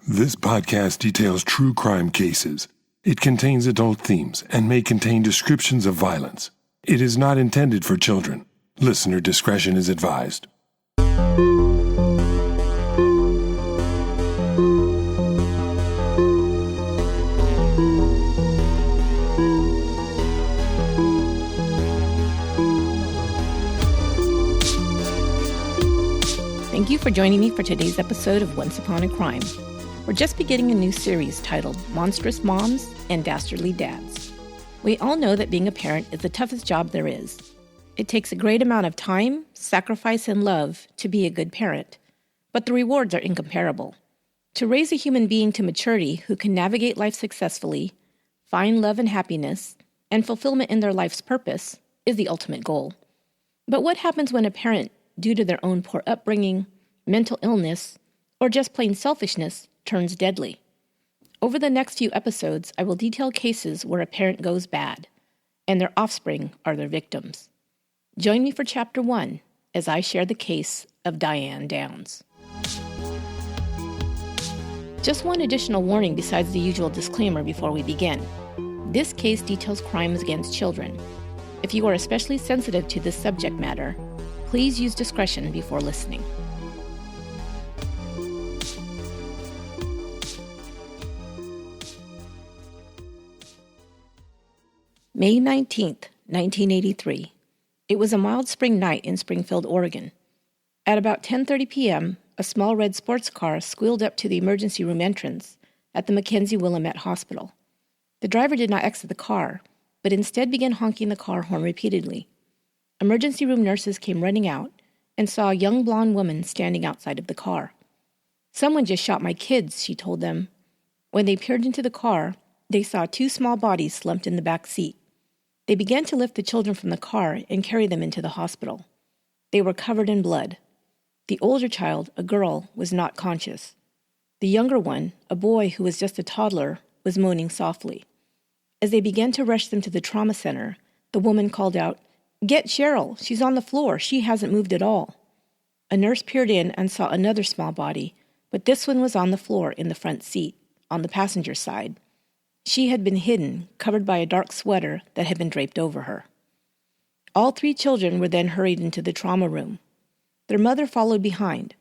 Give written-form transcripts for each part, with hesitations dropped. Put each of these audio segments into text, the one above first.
This podcast details true crime cases. It contains adult themes and may contain descriptions of violence. It is not intended for children. Listener discretion is advised. Thank you for joining me for today's episode of Once Upon a Crime. We're just beginning a new series titled Monstrous Moms and Dastardly Dads. We all know that being a parent is the toughest job there is. It takes a great amount of time, sacrifice, and love to be a good parent, but the rewards are incomparable. To raise a human being to maturity who can navigate life successfully, find love and happiness, and fulfillment in their life's purpose is the ultimate goal. But what happens when a parent, due to their own poor upbringing, mental illness, or just plain selfishness, turns deadly? Over the next few episodes, I will detail cases where a parent goes bad, and their offspring are their victims. Join me for Chapter 1 as I share the case of Diane Downs. Just one additional warning besides the usual disclaimer before we begin. This case details crimes against children. If you are especially sensitive to this subject matter, please use discretion before listening. May 19th, 1983. It was a mild spring night in Springfield, Oregon. At about 10:30 p.m., a small red sports car squealed up to the emergency room entrance at the Mackenzie-Willamette Hospital. The driver did not exit the car, but instead began honking the car horn repeatedly. Emergency room nurses came running out and saw a young blonde woman standing outside of the car. "Someone just shot my kids," she told them. When they peered into the car, they saw two small bodies slumped in the back seat. They began to lift the children from the car and carry them into the hospital. They were covered in blood. The older child, a girl, was not conscious. The younger one, a boy who was just a toddler, was moaning softly. As they began to rush them to the trauma center, the woman called out, "Get Cheryl! She's on the floor. She hasn't moved at all." A nurse peered in and saw another small body, but this one was on the floor in the front seat, on the passenger side. She had been hidden, covered by a dark sweater that had been draped over her. All three children were then hurried into the trauma room. Their mother followed behind.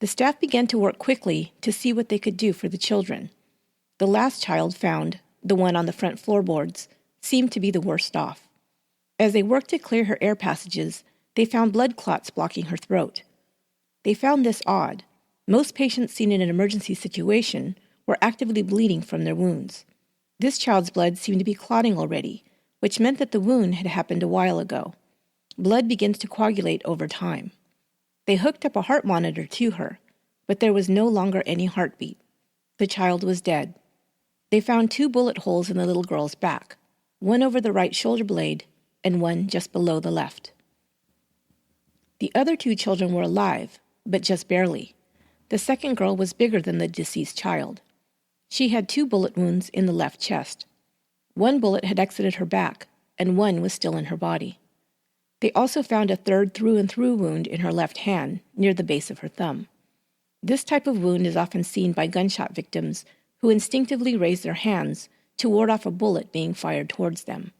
The staff began to work quickly to see what they could do for the children. The last child found, the one on the front floorboards, seemed to be the worst off. As they worked to clear her air passages, they found blood clots blocking her throat. They found this odd. Most patients seen in an emergency situation were actively bleeding from their wounds. This child's blood seemed to be clotting already, which meant that the wound had happened a while ago. Blood begins to coagulate over time. They hooked up a heart monitor to her, but there was no longer any heartbeat. The child was dead. They found two bullet holes in the little girl's back, one over the right shoulder blade and one just below the left. The other two children were alive, but just barely. The second girl was bigger than the deceased child. She had two bullet wounds in the left chest. One bullet had exited her back, and one was still in her body. They also found a third through-and-through wound in her left hand, near the base of her thumb. This type of wound is often seen by gunshot victims who instinctively raise their hands to ward off a bullet being fired towards them.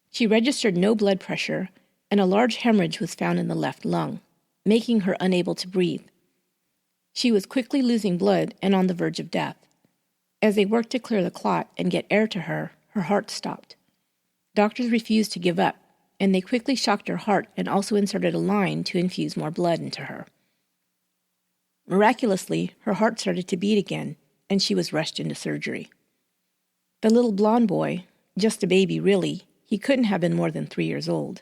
She registered no blood pressure, and a large hemorrhage was found in the left lung, making her unable to breathe. She was quickly losing blood and on the verge of death. As they worked to clear the clot and get air to her, her heart stopped. Doctors refused to give up, and they quickly shocked her heart and also inserted a line to infuse more blood into her. Miraculously, her heart started to beat again, and she was rushed into surgery. The little blonde boy, just a baby really, he couldn't have been more than 3 years old,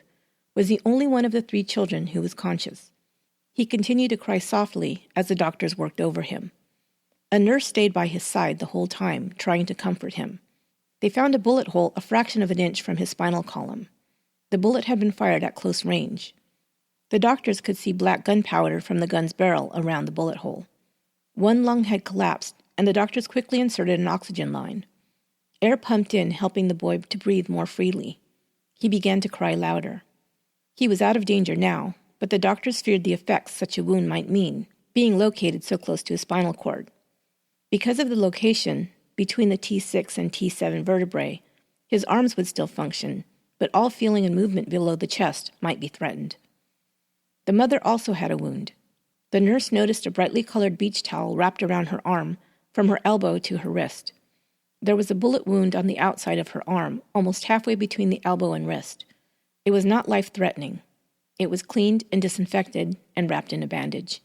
was the only one of the three children who was conscious. He continued to cry softly as the doctors worked over him. A nurse stayed by his side the whole time, trying to comfort him. They found a bullet hole a fraction of an inch from his spinal column. The bullet had been fired at close range. The doctors could see black gunpowder from the gun's barrel around the bullet hole. One lung had collapsed, and the doctors quickly inserted an oxygen line. Air pumped in, helping the boy to breathe more freely. He began to cry louder. He was out of danger now, but the doctors feared the effects such a wound might mean, being located so close to his spinal cord. Because of the location between the T6 and T7 vertebrae, his arms would still function, but all feeling and movement below the chest might be threatened. The mother also had a wound. The nurse noticed a brightly colored beach towel wrapped around her arm from her elbow to her wrist. There was a bullet wound on the outside of her arm, almost halfway between the elbow and wrist. It was not life-threatening. It was cleaned and disinfected and wrapped in a bandage.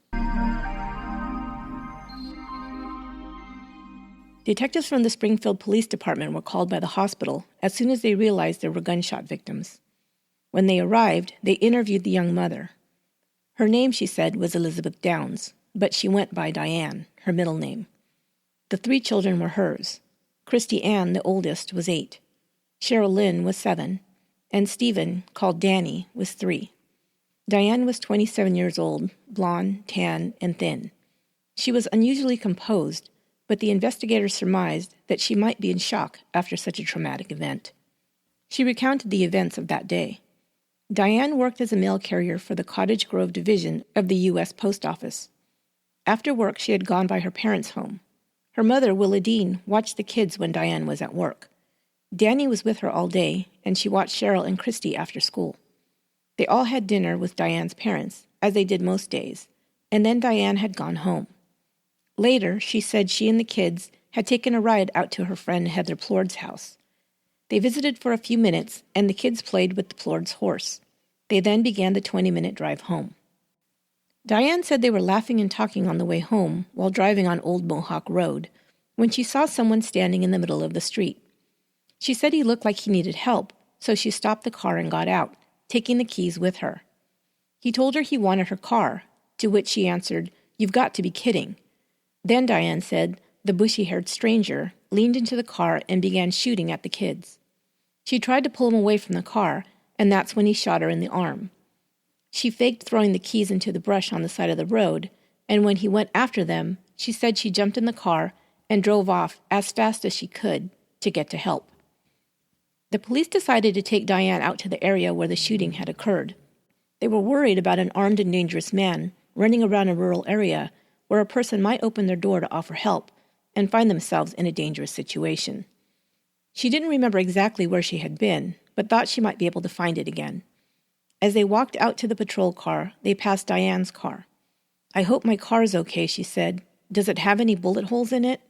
Detectives from the Springfield Police Department were called by the hospital as soon as they realized there were gunshot victims. When they arrived, they interviewed the young mother. Her name, she said, was Elizabeth Downs, but she went by Diane, her middle name. The 3 children were hers. Christy Ann, the oldest, was 8. Cheryl Lynn was 7. And Stephen, called Danny, was 3. Diane was 27 years old, blonde, tan, and thin. She was unusually composed, but the investigators surmised that she might be in shock after such a traumatic event. She recounted the events of that day. Diane worked as a mail carrier for the Cottage Grove Division of the U.S. Post Office. After work, she had gone by her parents' home. Her mother, Willa Dean, watched the kids when Diane was at work. Danny was with her all day, and she watched Cheryl and Christy after school. They all had dinner with Diane's parents, as they did most days, and then Diane had gone home. Later, she said she and the kids had taken a ride out to her friend Heather Plord's house. They visited for a few minutes, and the kids played with the Plord's horse. They then began the 20-minute drive home. Diane said they were laughing and talking on the way home while driving on Old Mohawk Road when she saw someone standing in the middle of the street. She said he looked like he needed help, so she stopped the car and got out, taking the keys with her. He told her he wanted her car, to which she answered, "You've got to be kidding." Then, Diane said, the bushy-haired stranger leaned into the car and began shooting at the kids. She tried to pull him away from the car, and that's when he shot her in the arm. She faked throwing the keys into the brush on the side of the road, and when he went after them, she said she jumped in the car and drove off as fast as she could to get to help. The police decided to take Diane out to the area where the shooting had occurred. They were worried about an armed and dangerous man running around a rural area where a person might open their door to offer help and find themselves in a dangerous situation. She didn't remember exactly where she had been, but thought she might be able to find it again. As they walked out to the patrol car, they passed Diane's car. "I hope my car's okay," she said. "Does it have any bullet holes in it?"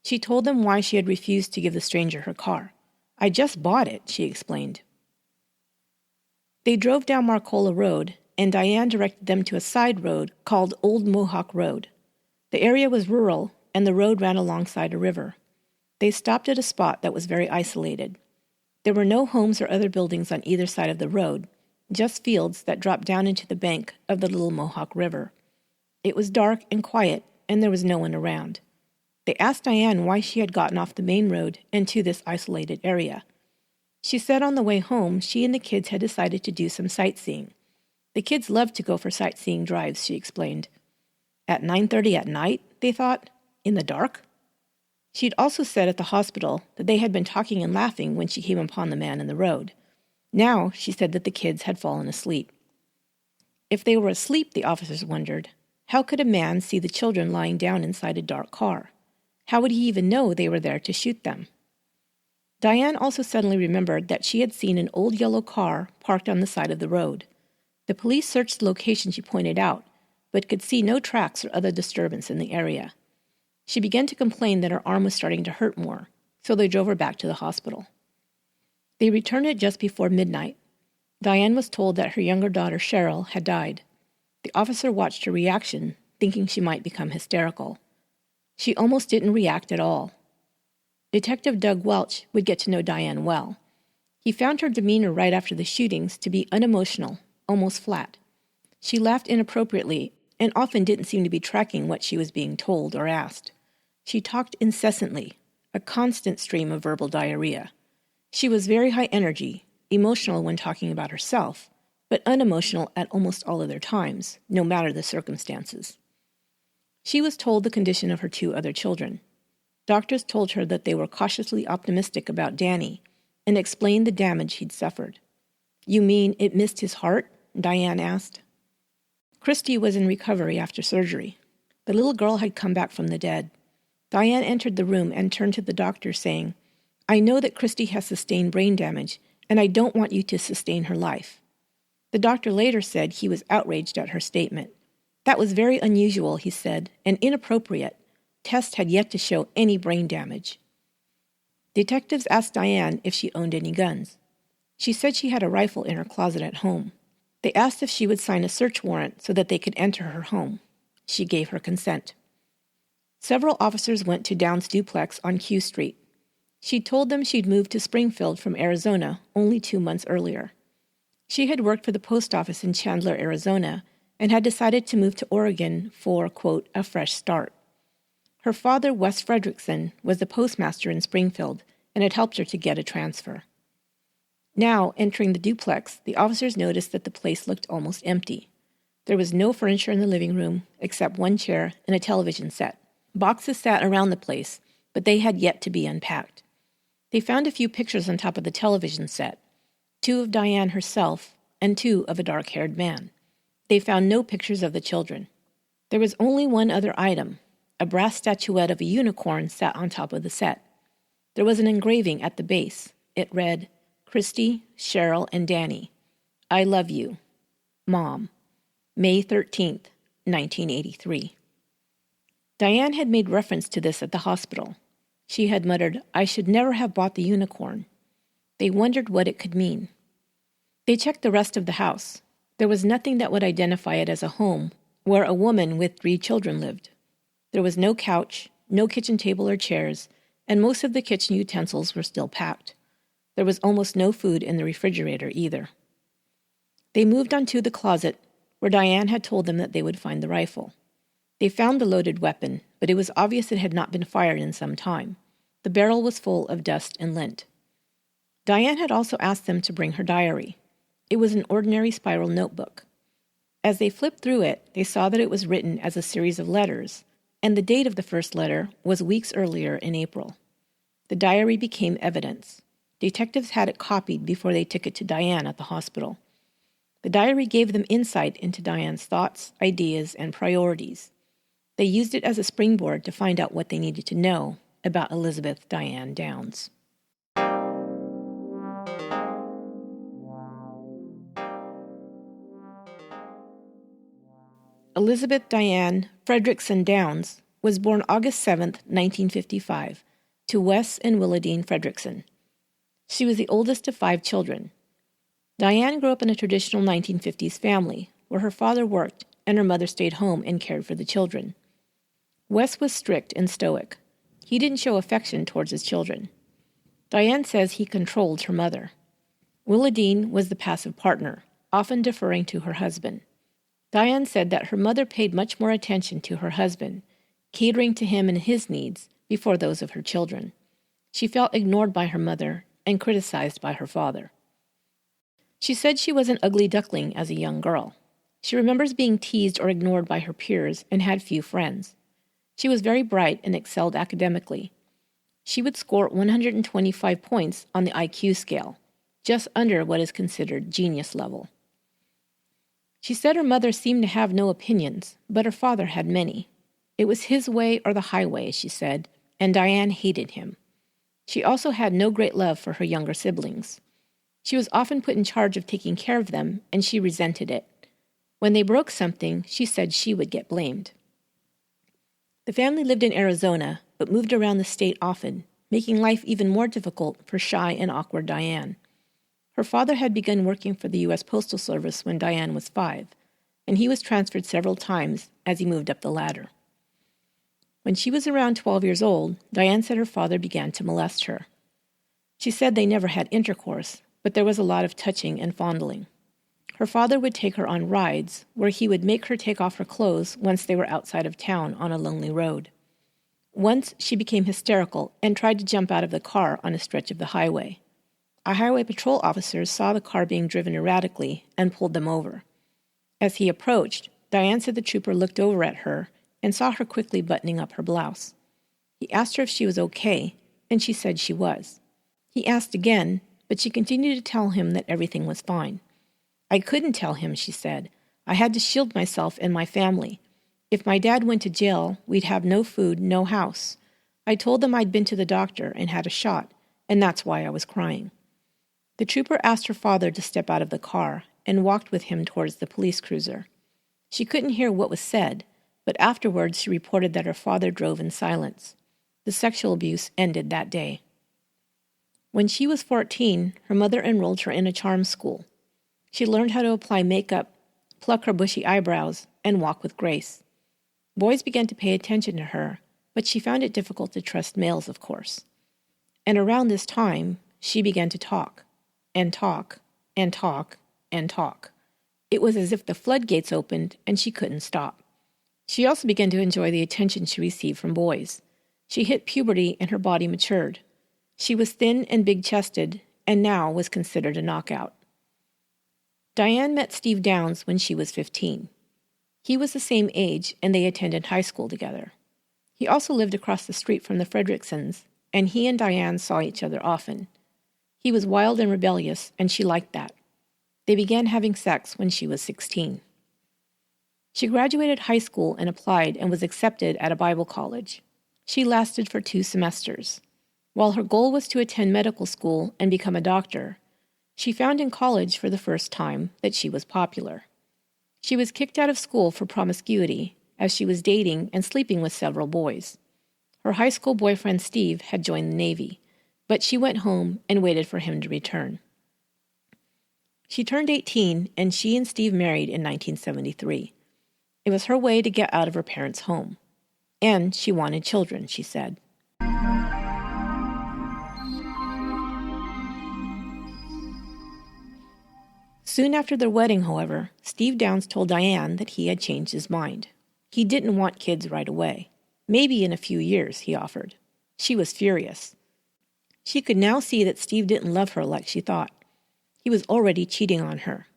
She told them why she had refused to give the stranger her car. "I just bought it," she explained. They drove down Marcola Road, and Diane directed them to a side road called Old Mohawk Road. The area was rural, and the road ran alongside a river. They stopped at a spot that was very isolated. There were no homes or other buildings on either side of the road, just fields that dropped down into the bank of the Little Mohawk River. It was dark and quiet, and there was no one around. They asked Diane why she had gotten off the main road and to this isolated area. She said on the way home she and the kids had decided to do some sightseeing. The kids loved to go for sightseeing drives, she explained. At 9:30 at night, they thought, in the dark? She'd also said at the hospital that they had been talking and laughing when she came upon the man in the road. Now, she said that the kids had fallen asleep. If they were asleep, the officers wondered, how could a man see the children lying down inside a dark car? How would he even know they were there to shoot them? Diane also suddenly remembered that she had seen an old yellow car parked on the side of the road. The police searched the location she pointed out, but could see no tracks or other disturbance in the area. She began to complain that her arm was starting to hurt more, so they drove her back to the hospital. They returned at just before midnight. Diane was told that her younger daughter, Cheryl, had died. The officer watched her reaction, thinking she might become hysterical. She almost didn't react at all. Detective Doug Welch would get to know Diane well. He found her demeanor right after the shootings to be unemotional, almost flat. She laughed inappropriately and often didn't seem to be tracking what she was being told or asked. She talked incessantly, a constant stream of verbal diarrhea. She was very high energy, emotional when talking about herself, but unemotional at almost all other times, no matter the circumstances. She was told the condition of her 2 other children. Doctors told her that they were cautiously optimistic about Danny and explained the damage he'd suffered. "You mean it missed his heart?" Diane asked. Christy was in recovery after surgery. The little girl had come back from the dead. Diane entered the room and turned to the doctor, saying, "I know that Christy has sustained brain damage, and I don't want you to sustain her life." The doctor later said he was outraged at her statement. "That was very unusual," he said, "and inappropriate. Tests had yet to show any brain damage." Detectives asked Diane if she owned any guns. She said she had a rifle in her closet at home. They asked if she would sign a search warrant so that they could enter her home. She gave her consent. Several officers went to Downs' duplex on Q Street. She told them she'd moved to Springfield from Arizona only 2 months earlier. She had worked for the post office in Chandler, Arizona, and had decided to move to Oregon for, quote, a fresh start. Her father, Wes Fredrickson, was the postmaster in Springfield and had helped her to get a transfer. Now, entering the duplex, the officers noticed that the place looked almost empty. There was no furniture in the living room except one chair and a television set. Boxes sat around the place, but they had yet to be unpacked. They found a few pictures on top of the television set, 2 of Diane herself and 2 of a dark-haired man. They found no pictures of the children. There was only one other item. A brass statuette of a unicorn sat on top of the set. There was an engraving at the base. It read, "Christy, Cheryl, and Danny, I love you. Mom. May 13th, 1983. Diane had made reference to this at the hospital. She had muttered, "I should never have bought the unicorn." They wondered what it could mean. They checked the rest of the house. There was nothing that would identify it as a home where a woman with 3 children lived. There was no couch, no kitchen table or chairs, and most of the kitchen utensils were still packed. There was almost no food in the refrigerator either. They moved on to the closet, where Diane had told them that they would find the rifle. They found the loaded weapon, but it was obvious it had not been fired in some time. The barrel was full of dust and lint. Diane had also asked them to bring her diary. It was an ordinary spiral notebook. As they flipped through it, they saw that it was written as a series of letters, and the date of the first letter was weeks earlier in April. The diary became evidence. Detectives had it copied before they took it to Diane at the hospital. The diary gave them insight into Diane's thoughts, ideas, and priorities. They used it as a springboard to find out what they needed to know about Elizabeth Diane Downs. Elizabeth Diane Fredrickson Downs was born August 7, 1955, to Wes and Willadine Fredrickson. She was the oldest of 5 children. Diane grew up in a traditional 1950s family, where her father worked and her mother stayed home and cared for the children. Wes was strict and stoic. He didn't show affection towards his children. Diane says he controlled her mother. Willadine was the passive partner, often deferring to her husband. Diane said that her mother paid much more attention to her husband, catering to him and his needs before those of her children. She felt ignored by her mother and criticized by her father. She said she was an ugly duckling as a young girl. She remembers being teased or ignored by her peers and had few friends. She was very bright and excelled academically. She would score 125 points on the IQ scale, just under what is considered genius level. She said her mother seemed to have no opinions, but her father had many. It was his way or the highway, she said, and Diane hated him. She also had no great love for her younger siblings. She was often put in charge of taking care of them, and she resented it. When they broke something, she said she would get blamed. The family lived in Arizona, but moved around the state often, making life even more difficult for shy and awkward Diane. Her father had begun working for the U.S. Postal Service when Diane was 5, and he was transferred several times as he moved up the ladder. When she was around 12 years old, Diane said her father began to molest her. She said they never had intercourse, but there was a lot of touching and fondling. Her father would take her on rides, where he would make her take off her clothes once they were outside of town on a lonely road. Once she became hysterical and tried to jump out of the car on a stretch of the highway. A highway patrol officer saw the car being driven erratically and pulled them over. As he approached, Diane said the trooper looked over at her and saw her quickly buttoning up her blouse. He asked her if she was okay, and she said she was. He asked again, but she continued to tell him that everything was fine. "I couldn't tell him," she said. "I had to shield myself and my family. If my dad went to jail, we'd have no food, no house. I told them I'd been to the doctor and had a shot, and that's why I was crying. The trooper asked her father to step out of the car and walked with him towards the police cruiser. She couldn't hear what was said, but afterwards she reported that her father drove in silence. The sexual abuse ended that day. When she was 14, her mother enrolled her in a charm school. She learned how to apply makeup, pluck her bushy eyebrows, and walk with grace. Boys began to pay attention to her, but she found it difficult to trust males, of course. And around this time, she began to talk, and talk, and talk, and talk. It was as if the floodgates opened and she couldn't stop. She also began to enjoy the attention she received from boys. She hit puberty and her body matured. She was thin and big-chested, and now was considered a knockout. Diane met Steve Downs when she was 15. He was the same age, and they attended high school together. He also lived across the street from the Fredricksons, and he and Diane saw each other often. He was wild and rebellious, and she liked that. They began having sex when she was 16. She graduated high school and applied and was accepted at a Bible college. She lasted for 2 semesters. While her goal was to attend medical school and become a doctor, she found in college for the first time that she was popular. She was kicked out of school for promiscuity, as she was dating and sleeping with several boys. Her high school boyfriend Steve had joined the Navy, but she went home and waited for him to return. She turned 18, and she and Steve married in 1973. It was her way to get out of her parents' home. And she wanted children, she said. Soon after their wedding, however, Steve Downs told Diane that he had changed his mind. He didn't want kids right away. Maybe in a few years, he offered. She was furious. She could now see that Steve didn't love her like she thought. He was already cheating on her.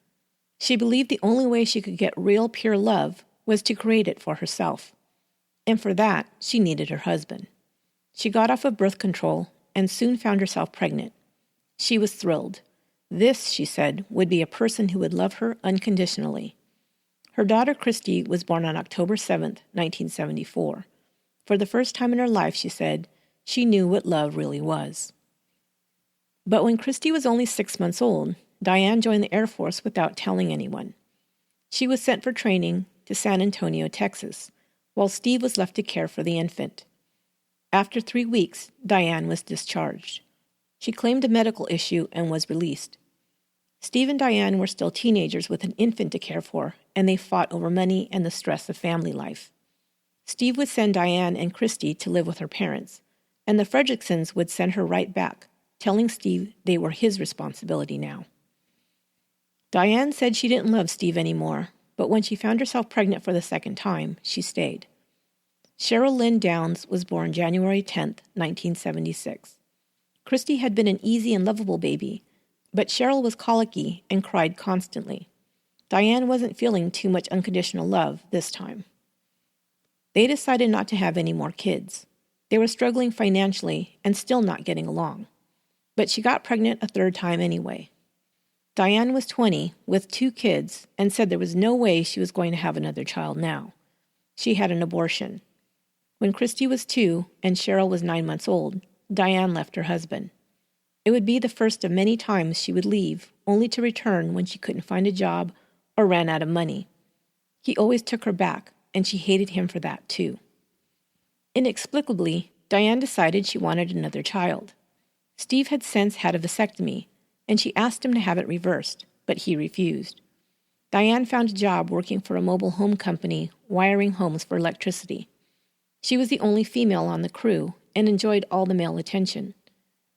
She believed the only way she could get real, pure love was to create it for herself. And for that, she needed her husband. She got off of birth control and soon found herself pregnant. She was thrilled. This, she said, would be a person who would love her unconditionally. Her daughter Christy was born on October 7, 1974. For the first time in her life, she said, she knew what love really was. But when Christy was only 6 months old, Diane joined the Air Force without telling anyone. She was sent for training to San Antonio, Texas, while Steve was left to care for the infant. After 3 weeks, Diane was discharged. She claimed a medical issue and was released. Steve and Diane were still teenagers with an infant to care for, and they fought over money and the stress of family life. Steve would send Diane and Christy to live with her parents, and the Fredricksons would send her right back, telling Steve they were his responsibility now. Diane said she didn't love Steve anymore, but when she found herself pregnant for the second time, she stayed. Cheryl Lynn Downs was born January 10, 1976. Christy had been an easy and lovable baby, but Cheryl was colicky and cried constantly. Diane wasn't feeling too much unconditional love this time. They decided not to have any more kids. They were struggling financially and still not getting along. But she got pregnant a third time anyway. Diane was 20 with 2 kids and said there was no way she was going to have another child now. She had an abortion. When Christy was 2 and Cheryl was 9 months old, Diane left her husband. It would be the first of many times she would leave, only to return when she couldn't find a job or ran out of money. He always took her back, and she hated him for that too. Inexplicably, Diane decided she wanted another child. Steve had since had a vasectomy, and she asked him to have it reversed, but he refused. Diane found a job working for a mobile home company, wiring homes for electricity. She was the only female on the crew and enjoyed all the male attention.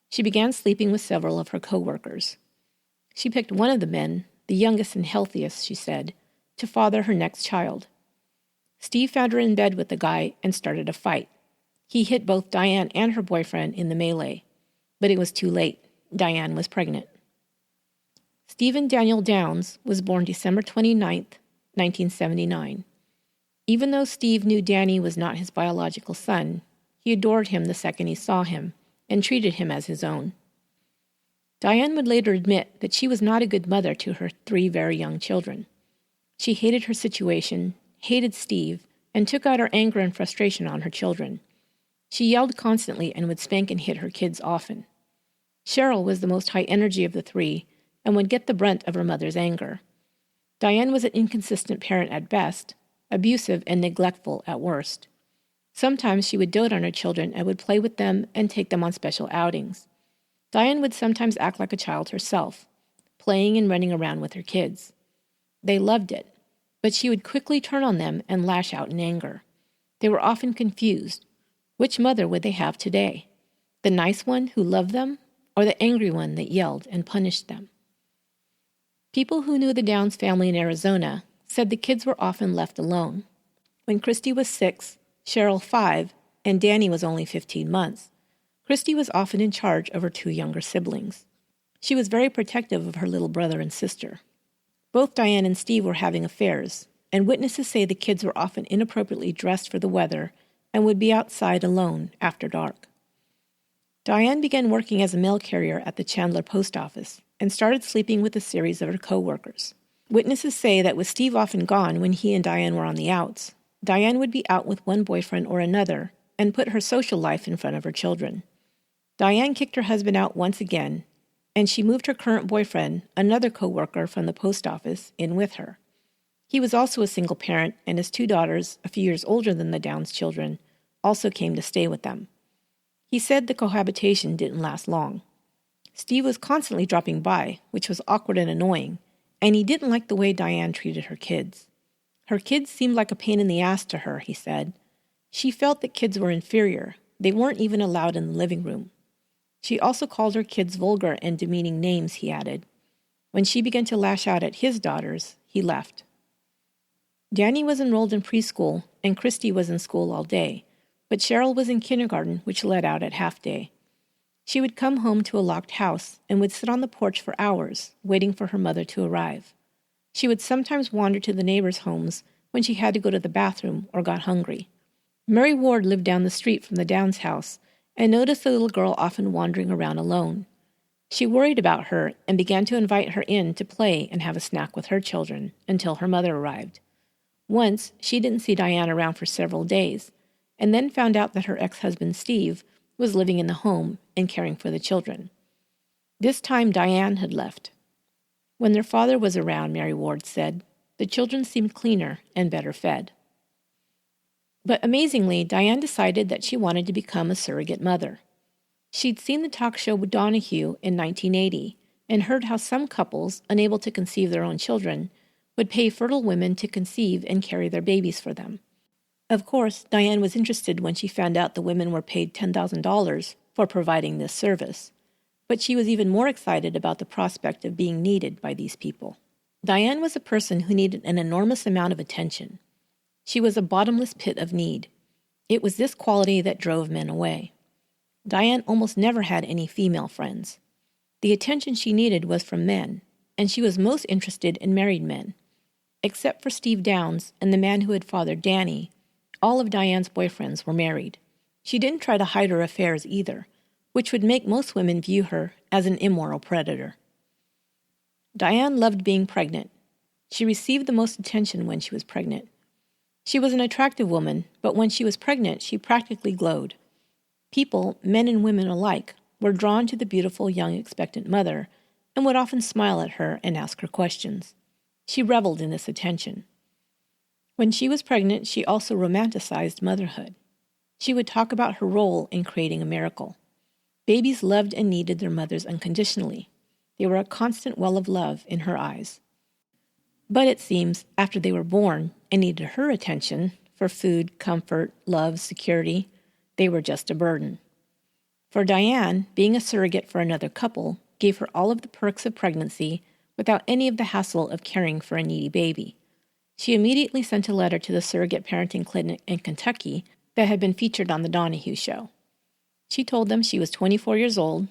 She began sleeping with several of her co-workers. She picked one of the men, the youngest and healthiest, she said, to father her next child. Steve found her in bed with the guy and started a fight. He hit both Diane and her boyfriend in the melee. But it was too late. Diane was pregnant. Stephen Daniel Downs was born December 29, 1979. Even though Steve knew Danny was not his biological son, he adored him the second he saw him and treated him as his own. Diane would later admit that she was not a good mother to her 3 very young children. She hated her situation, hated Steve, and took out her anger and frustration on her children. She yelled constantly and would spank and hit her kids often. Cheryl was the most high energy of the three and would get the brunt of her mother's anger. Diane was an inconsistent parent at best, abusive and neglectful at worst. Sometimes she would dote on her children and would play with them and take them on special outings. Diane would sometimes act like a child herself, playing and running around with her kids. They loved it, but she would quickly turn on them and lash out in anger. They were often confused. Which mother would they have today? The nice one who loved them, or the angry one that yelled and punished them? People who knew the Downs family in Arizona said the kids were often left alone. When Christy was 6, Cheryl 5, and Danny was only 15 months, Christy was often in charge of her 2 younger siblings. She was very protective of her little brother and sister. Both Diane and Steve were having affairs, and witnesses say the kids were often inappropriately dressed for the weather and would be outside alone after dark. Diane began working as a mail carrier at the Chandler post office and started sleeping with a series of her co-workers. Witnesses say that with Steve often gone when he and Diane were on the outs, Diane would be out with one boyfriend or another and put her social life in front of her children. Diane kicked her husband out once again, and she moved her current boyfriend, another co-worker from the post office, in with her. He was also a single parent, and his 2 daughters, a few years older than the Downs children, also came to stay with them. He said the cohabitation didn't last long. Steve was constantly dropping by, which was awkward and annoying, and he didn't like the way Diane treated her kids. Her kids seemed like a pain in the ass to her, he said. She felt that kids were inferior. They weren't even allowed in the living room. She also called her kids vulgar and demeaning names, he added. When she began to lash out at his daughters, he left. Danny was enrolled in preschool, and Christy was in school all day, but Cheryl was in kindergarten, which let out at half-day. She would come home to a locked house and would sit on the porch for hours, waiting for her mother to arrive. She would sometimes wander to the neighbors' homes when she had to go to the bathroom or got hungry. Mary Ward lived down the street from the Downs house and noticed the little girl often wandering around alone. She worried about her and began to invite her in to play and have a snack with her children until her mother arrived. Once, she didn't see Diane around for several days, and then found out that her ex-husband Steve was living in the home and caring for the children. This time Diane had left. When their father was around, Mary Ward said, the children seemed cleaner and better fed. But amazingly, Diane decided that she wanted to become a surrogate mother. She'd seen the talk show with Donahue in 1980 and heard how some couples, unable to conceive their own children, would pay fertile women to conceive and carry their babies for them. Of course, Diane was interested when she found out the women were paid $10,000 for providing this service, but she was even more excited about the prospect of being needed by these people. Diane was a person who needed an enormous amount of attention. She was a bottomless pit of need. It was this quality that drove men away. Diane almost never had any female friends. The attention she needed was from men, and she was most interested in married men. Except for Steve Downs and the man who had fathered Danny, all of Diane's boyfriends were married. She didn't try to hide her affairs either, which would make most women view her as an immoral predator. Diane loved being pregnant. She received the most attention when she was pregnant. She was an attractive woman, but when she was pregnant, she practically glowed. People, men and women alike, were drawn to the beautiful young expectant mother and would often smile at her and ask her questions. She reveled in this attention. When she was pregnant, she also romanticized motherhood. She would talk about her role in creating a miracle. Babies loved and needed their mothers unconditionally. They were a constant well of love in her eyes. But it seems, after they were born and needed her attention for food, comfort, love, security, they were just a burden. For Diane, being a surrogate for another couple gave her all of the perks of pregnancy without any of the hassle of caring for a needy baby. She immediately sent a letter to the surrogate parenting clinic in Kentucky that had been featured on the Donahue show. She told them she was 24 years old,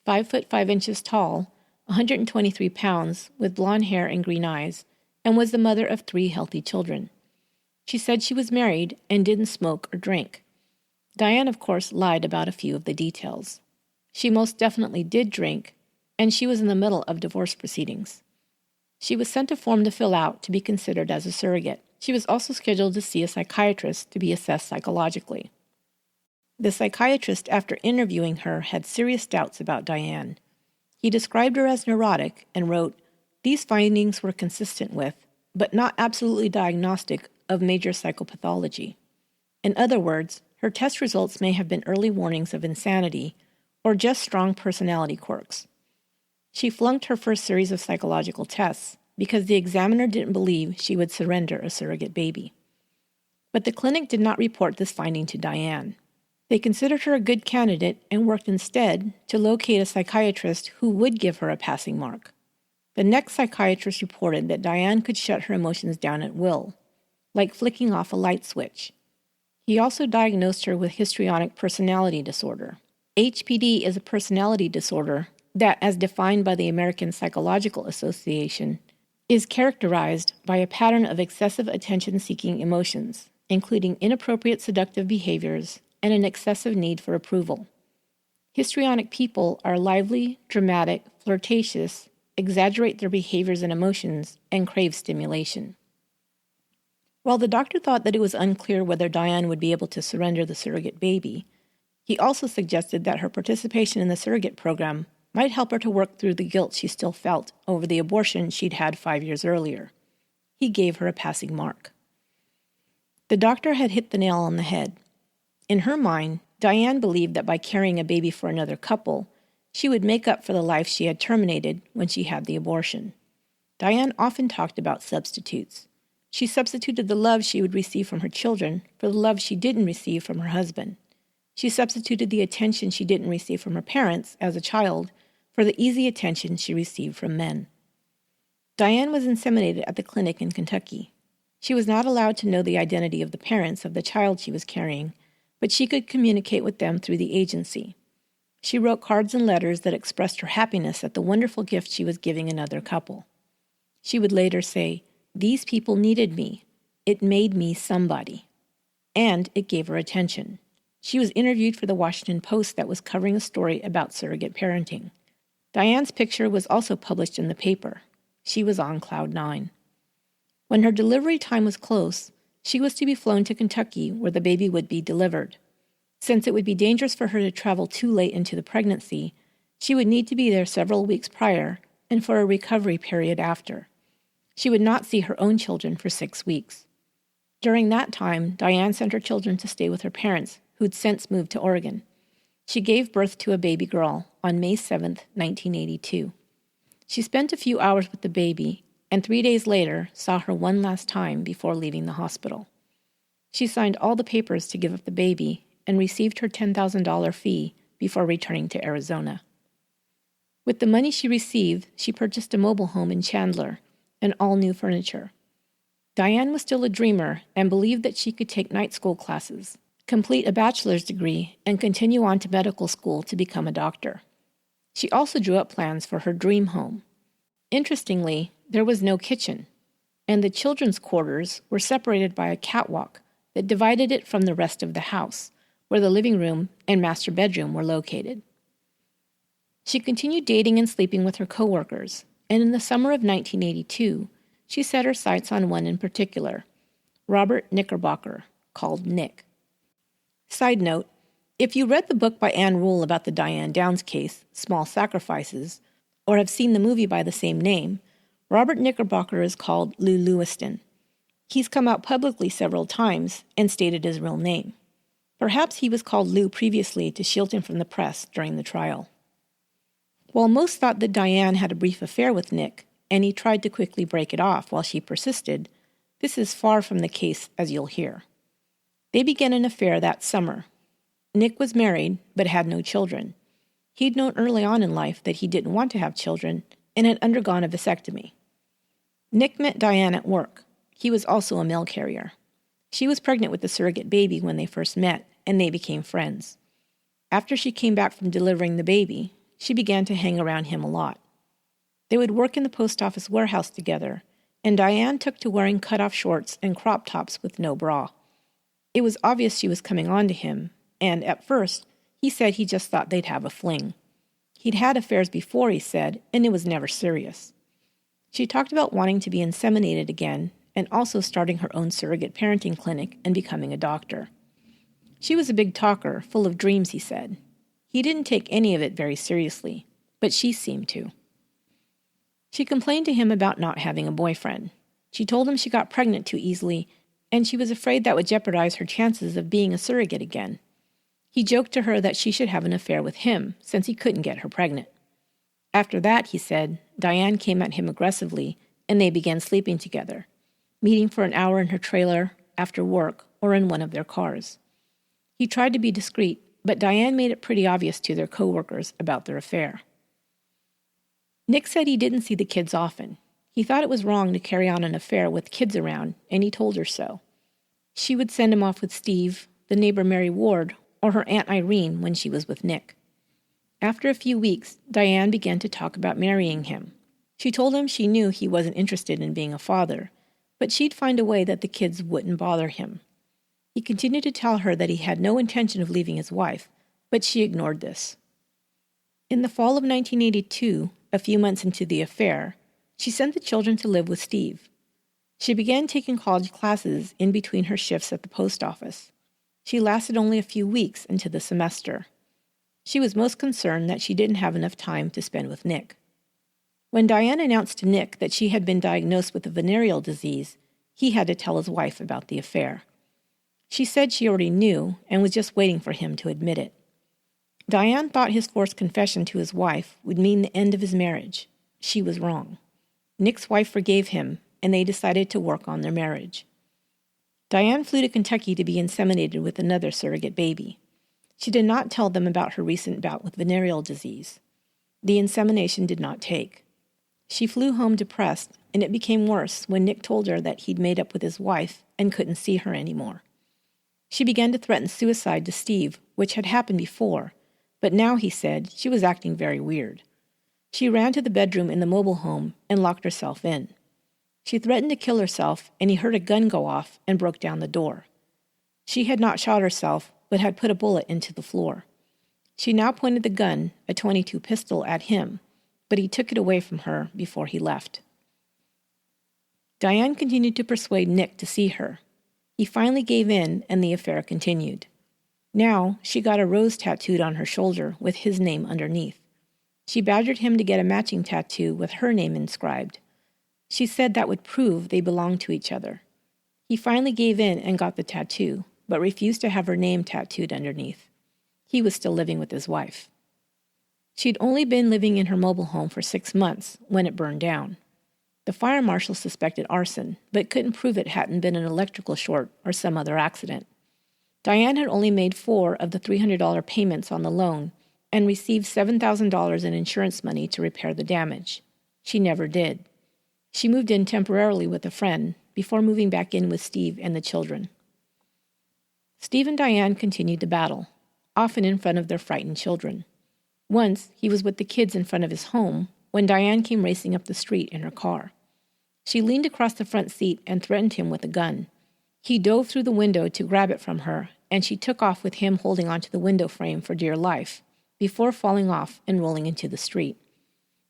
5 foot 5 inches tall, 123 pounds, with blonde hair and green eyes, and was the mother of 3 healthy children. She said she was married and didn't smoke or drink. Diane, of course, lied about a few of the details. She most definitely did drink, and she was in the middle of divorce proceedings. She was sent a form to fill out to be considered as a surrogate. She was also scheduled to see a psychiatrist to be assessed psychologically. The psychiatrist, after interviewing her, had serious doubts about Diane. He described her as neurotic and wrote, "These findings were consistent with, but not absolutely diagnostic of major psychopathology." In other words, her test results may have been early warnings of insanity or just strong personality quirks. She flunked her first series of psychological tests because the examiner didn't believe she would surrender a surrogate baby. But the clinic did not report this finding to Diane. They considered her a good candidate and worked instead to locate a psychiatrist who would give her a passing mark. The next psychiatrist reported that Diane could shut her emotions down at will, like flicking off a light switch. He also diagnosed her with histrionic personality disorder. HPD is a personality disorder that, as defined by the American Psychological Association, is characterized by a pattern of excessive attention-seeking emotions, including inappropriate seductive behaviors and an excessive need for approval. Histrionic people are lively, dramatic, flirtatious, exaggerate their behaviors and emotions, and crave stimulation. While the doctor thought that it was unclear whether Diane would be able to surrender the surrogate baby, he also suggested that her participation in the surrogate program might help her to work through the guilt she still felt over the abortion she'd had 5 years earlier. He gave her a passing mark. The doctor had hit the nail on the head. In her mind, Diane believed that by carrying a baby for another couple, she would make up for the life she had terminated when she had the abortion. Diane often talked about substitutes. She substituted the love she would receive from her children for the love she didn't receive from her husband. She substituted the attention she didn't receive from her parents as a child for the easy attention she received from men. Diane was inseminated at the clinic in Kentucky. She was not allowed to know the identity of the parents of the child she was carrying, but she could communicate with them through the agency. She wrote cards and letters that expressed her happiness at the wonderful gift she was giving another couple. She would later say, "These people needed me. It made me somebody." And it gave her attention. She was interviewed for the Washington Post that was covering a story about surrogate parenting. Diane's picture was also published in the paper. She was on cloud 9. When her delivery time was close, she was to be flown to Kentucky where the baby would be delivered. Since it would be dangerous for her to travel too late into the pregnancy, she would need to be there several weeks prior and for a recovery period after. She would not see her own children for 6 weeks. During that time, Diane sent her children to stay with her parents, who'd since moved to Oregon. She gave birth to a baby girl on May 7, 1982. She spent a few hours with the baby and 3 days later saw her one last time before leaving the hospital. She signed all the papers to give up the baby and received her $10,000 fee before returning to Arizona. With the money she received, she purchased a mobile home in Chandler and all new furniture. Diane was still a dreamer and believed that she could take night school classes, complete a bachelor's degree, and continue on to medical school to become a doctor. She also drew up plans for her dream home. Interestingly, there was no kitchen, and the children's quarters were separated by a catwalk that divided it from the rest of the house, where the living room and master bedroom were located. She continued dating and sleeping with her coworkers, and in the summer of 1982, she set her sights on one in particular, Robert Knickerbocker, called Nick. Side note, if you read the book by Anne Rule about the Diane Downs case, Small Sacrifices, or have seen the movie by the same name, Robert Knickerbocker is called Lou Lewiston. He's come out publicly several times and stated his real name. Perhaps he was called Lou previously to shield him from the press during the trial. While most thought that Diane had a brief affair with Nick, and he tried to quickly break it off while she persisted, this is far from the case, as you'll hear. They began an affair that summer. Nick was married, but had no children. He'd known early on in life that he didn't want to have children and had undergone a vasectomy. Nick met Diane at work. He was also a mail carrier. She was pregnant with the surrogate baby when they first met, and they became friends. After she came back from delivering the baby, she began to hang around him a lot. They would work in the post office warehouse together, and Diane took to wearing cut-off shorts and crop tops with no bra. It was obvious she was coming on to him, and at first, he said he just thought they'd have a fling. He'd had affairs before, he said, and it was never serious. She talked about wanting to be inseminated again and also starting her own surrogate parenting clinic and becoming a doctor. She was a big talker, full of dreams, he said. He didn't take any of it very seriously, but she seemed to. She complained to him about not having a boyfriend. She told him she got pregnant too easily, and she was afraid that would jeopardize her chances of being a surrogate again. He joked to her that she should have an affair with him, since he couldn't get her pregnant. After that, he said, Diane came at him aggressively, and they began sleeping together, meeting for an hour in her trailer, after work, or in one of their cars. He tried to be discreet, but Diane made it pretty obvious to their coworkers about their affair. Nick said he didn't see the kids often. He thought it was wrong to carry on an affair with kids around, and he told her so. She would send him off with Steve, the neighbor Mary Ward, or her Aunt Irene when she was with Nick. After a few weeks, Diane began to talk about marrying him. She told him she knew he wasn't interested in being a father, but she'd find a way that the kids wouldn't bother him. He continued to tell her that he had no intention of leaving his wife, but she ignored this. In the fall of 1982, a few months into the affair, she sent the children to live with Steve. She began taking college classes in between her shifts at the post office. She lasted only a few weeks into the semester. She was most concerned that she didn't have enough time to spend with Nick. When Diane announced to Nick that she had been diagnosed with a venereal disease, he had to tell his wife about the affair. She said she already knew and was just waiting for him to admit it. Diane thought his forced confession to his wife would mean the end of his marriage. She was wrong. Nick's wife forgave him, and they decided to work on their marriage. Diane flew to Kentucky to be inseminated with another surrogate baby. She did not tell them about her recent bout with venereal disease. The insemination did not take. She flew home depressed, and it became worse when Nick told her that he'd made up with his wife and couldn't see her anymore. She began to threaten suicide to Steve, which had happened before, but now, he said, she was acting very weird. She ran to the bedroom in the mobile home and locked herself in. She threatened to kill herself, and he heard a gun go off and broke down the door. She had not shot herself, but had put a bullet into the floor. She now pointed the gun, a .22 pistol, at him, but he took it away from her before he left. Diane continued to persuade Nick to see her. He finally gave in, and the affair continued. Now, she got a rose tattooed on her shoulder with his name underneath. She badgered him to get a matching tattoo with her name inscribed. She said that would prove they belonged to each other. He finally gave in and got the tattoo, but refused to have her name tattooed underneath. He was still living with his wife. She'd only been living in her mobile home for 6 months when it burned down. The fire marshal suspected arson, but couldn't prove it hadn't been an electrical short or some other accident. Diane had only made 4 of the $300 payments on the loan and received $7,000 in insurance money to repair the damage. She never did. She moved in temporarily with a friend before moving back in with Steve and the children. Steve and Diane continued to battle, often in front of their frightened children. Once, he was with the kids in front of his home when Diane came racing up the street in her car. She leaned across the front seat and threatened him with a gun. He dove through the window to grab it from her, and she took off with him holding onto the window frame for dear life, before falling off and rolling into the street.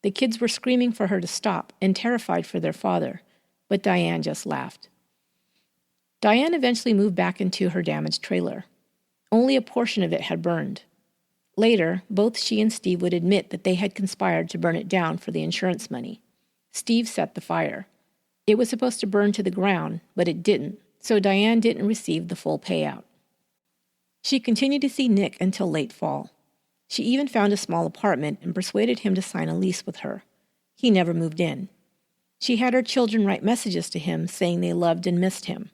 The kids were screaming for her to stop and terrified for their father, but Diane just laughed. Diane eventually moved back into her damaged trailer. Only a portion of it had burned. Later, both she and Steve would admit that they had conspired to burn it down for the insurance money. Steve set the fire. It was supposed to burn to the ground, but it didn't, so Diane didn't receive the full payout. She continued to see Nick until late fall. She even found a small apartment and persuaded him to sign a lease with her. He never moved in. She had her children write messages to him saying they loved and missed him.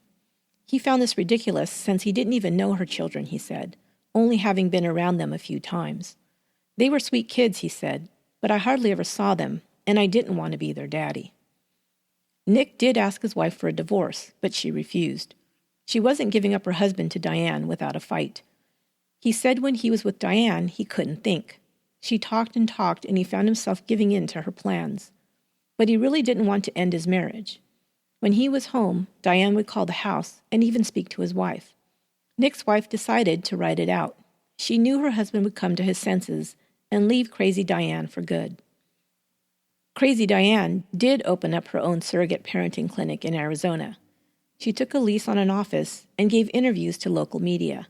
He found this ridiculous since he didn't even know her children, he said, only having been around them a few times. They were sweet kids, he said, but I hardly ever saw them, and I didn't want to be their daddy. Nick did ask his wife for a divorce, but she refused. She wasn't giving up her husband to Diane without a fight. He said when he was with Diane, he couldn't think. She talked, and he found himself giving in to her plans. But he really didn't want to end his marriage. When he was home, Diane would call the house and even speak to his wife. Nick's wife decided to ride it out. She knew her husband would come to his senses and leave Crazy Diane for good. Crazy Diane did open up her own surrogate parenting clinic in Arizona. She took a lease on an office and gave interviews to local media.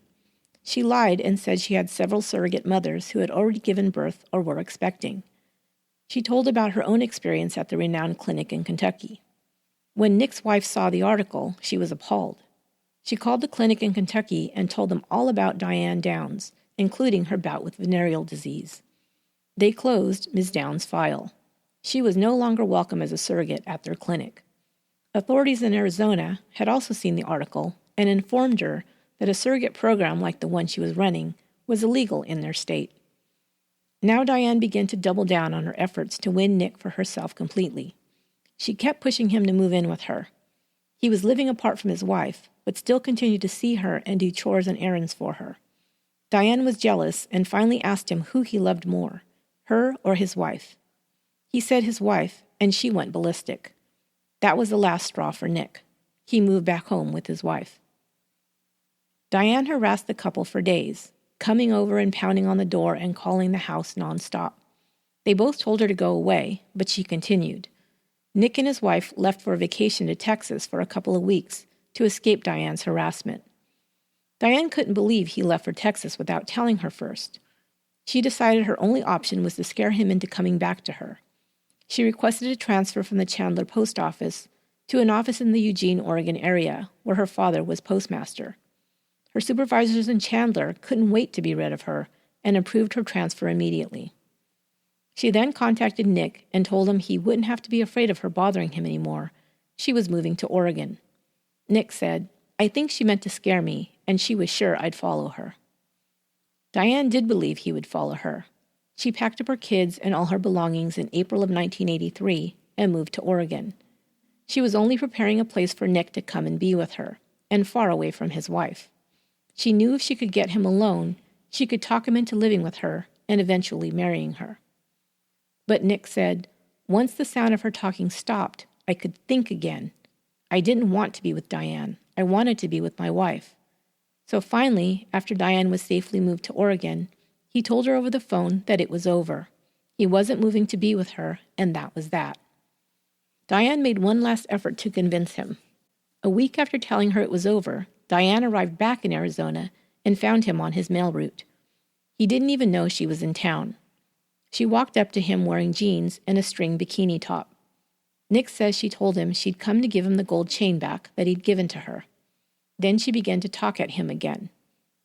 She lied and said she had several surrogate mothers who had already given birth or were expecting. She told about her own experience at the renowned clinic in Kentucky. When Nick's wife saw the article, she was appalled. She called the clinic in Kentucky and told them all about Diane Downs, including her bout with venereal disease. They closed Ms. Downs' file. She was no longer welcome as a surrogate at their clinic. Authorities in Arizona had also seen the article and informed her that a surrogate program like the one she was running was illegal in their state. Now Diane began to double down on her efforts to win Nick for herself completely. She kept pushing him to move in with her. He was living apart from his wife, but still continued to see her and do chores and errands for her. Diane was jealous and finally asked him who he loved more, her or his wife. He said his wife, and she went ballistic. That was the last straw for Nick. He moved back home with his wife. Diane harassed the couple for days, coming over and pounding on the door and calling the house nonstop. They both told her to go away, but she continued. Nick and his wife left for a vacation to Texas for a couple of weeks to escape Diane's harassment. Diane couldn't believe he left for Texas without telling her first. She decided her only option was to scare him into coming back to her. She requested a transfer from the Chandler post office to an office in the Eugene, Oregon area, where her father was postmaster. Her supervisors in Chandler couldn't wait to be rid of her and approved her transfer immediately. She then contacted Nick and told him he wouldn't have to be afraid of her bothering him anymore. She was moving to Oregon. Nick said, "I think she meant to scare me, and she was sure I'd follow her." Diane did believe he would follow her. She packed up her kids and all her belongings in April of 1983 and moved to Oregon. She was only preparing a place for Nick to come and be with her, and far away from his wife. She knew if she could get him alone, she could talk him into living with her and eventually marrying her. But Nick said, "Once the sound of her talking stopped, I could think again. I didn't want to be with Diane. I wanted to be with my wife." So finally, after Diane was safely moved to Oregon, he told her over the phone that it was over. He wasn't moving to be with her, and that was that. Diane made one last effort to convince him. A week after telling her it was over, Diane arrived back in Arizona and found him on his mail route. He didn't even know she was in town. She walked up to him wearing jeans and a string bikini top. Nick says she told him she'd come to give him the gold chain back that he'd given to her. Then she began to talk at him again,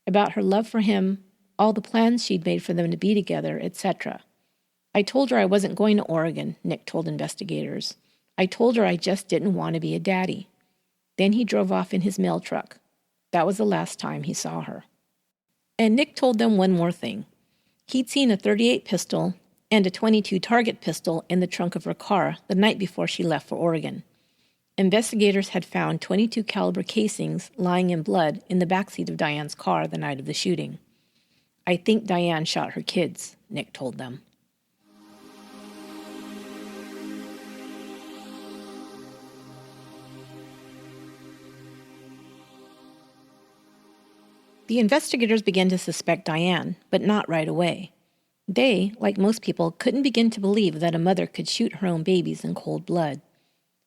about her love for him, all the plans she'd made for them to be together, etc. "I told her I wasn't going to Oregon," Nick told investigators. "I told her I just didn't want to be a daddy." Then he drove off in his mail truck. That was the last time he saw her. And Nick told them one more thing. He'd seen a .38 pistol and a .22 target pistol in the trunk of her car the night before she left for Oregon. Investigators had found .22 caliber casings lying in blood in the backseat of Diane's car the night of the shooting. "I think Diane shot her kids," Nick told them. The investigators began to suspect Diane, but not right away. They, like most people, couldn't begin to believe that a mother could shoot her own babies in cold blood.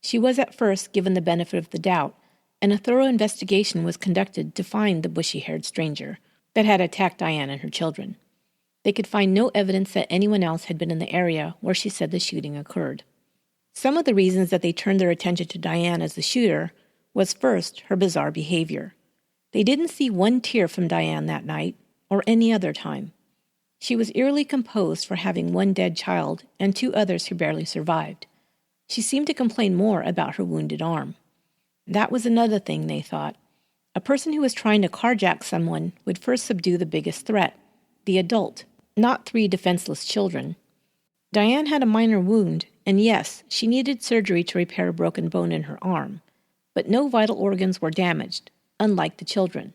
She was at first given the benefit of the doubt, and a thorough investigation was conducted to find the bushy-haired stranger that had attacked Diane and her children. They could find no evidence that anyone else had been in the area where she said the shooting occurred. Some of the reasons that they turned their attention to Diane as the shooter was first her bizarre behavior. They didn't see one tear from Diane that night, or any other time. She was eerily composed for having one dead child and 2 others who barely survived. She seemed to complain more about her wounded arm. That was another thing, they thought. A person who was trying to carjack someone would first subdue the biggest threat, the adult, not 3 defenseless children. Diane had a minor wound, and yes, she needed surgery to repair a broken bone in her arm, but no vital organs were damaged, unlike the children.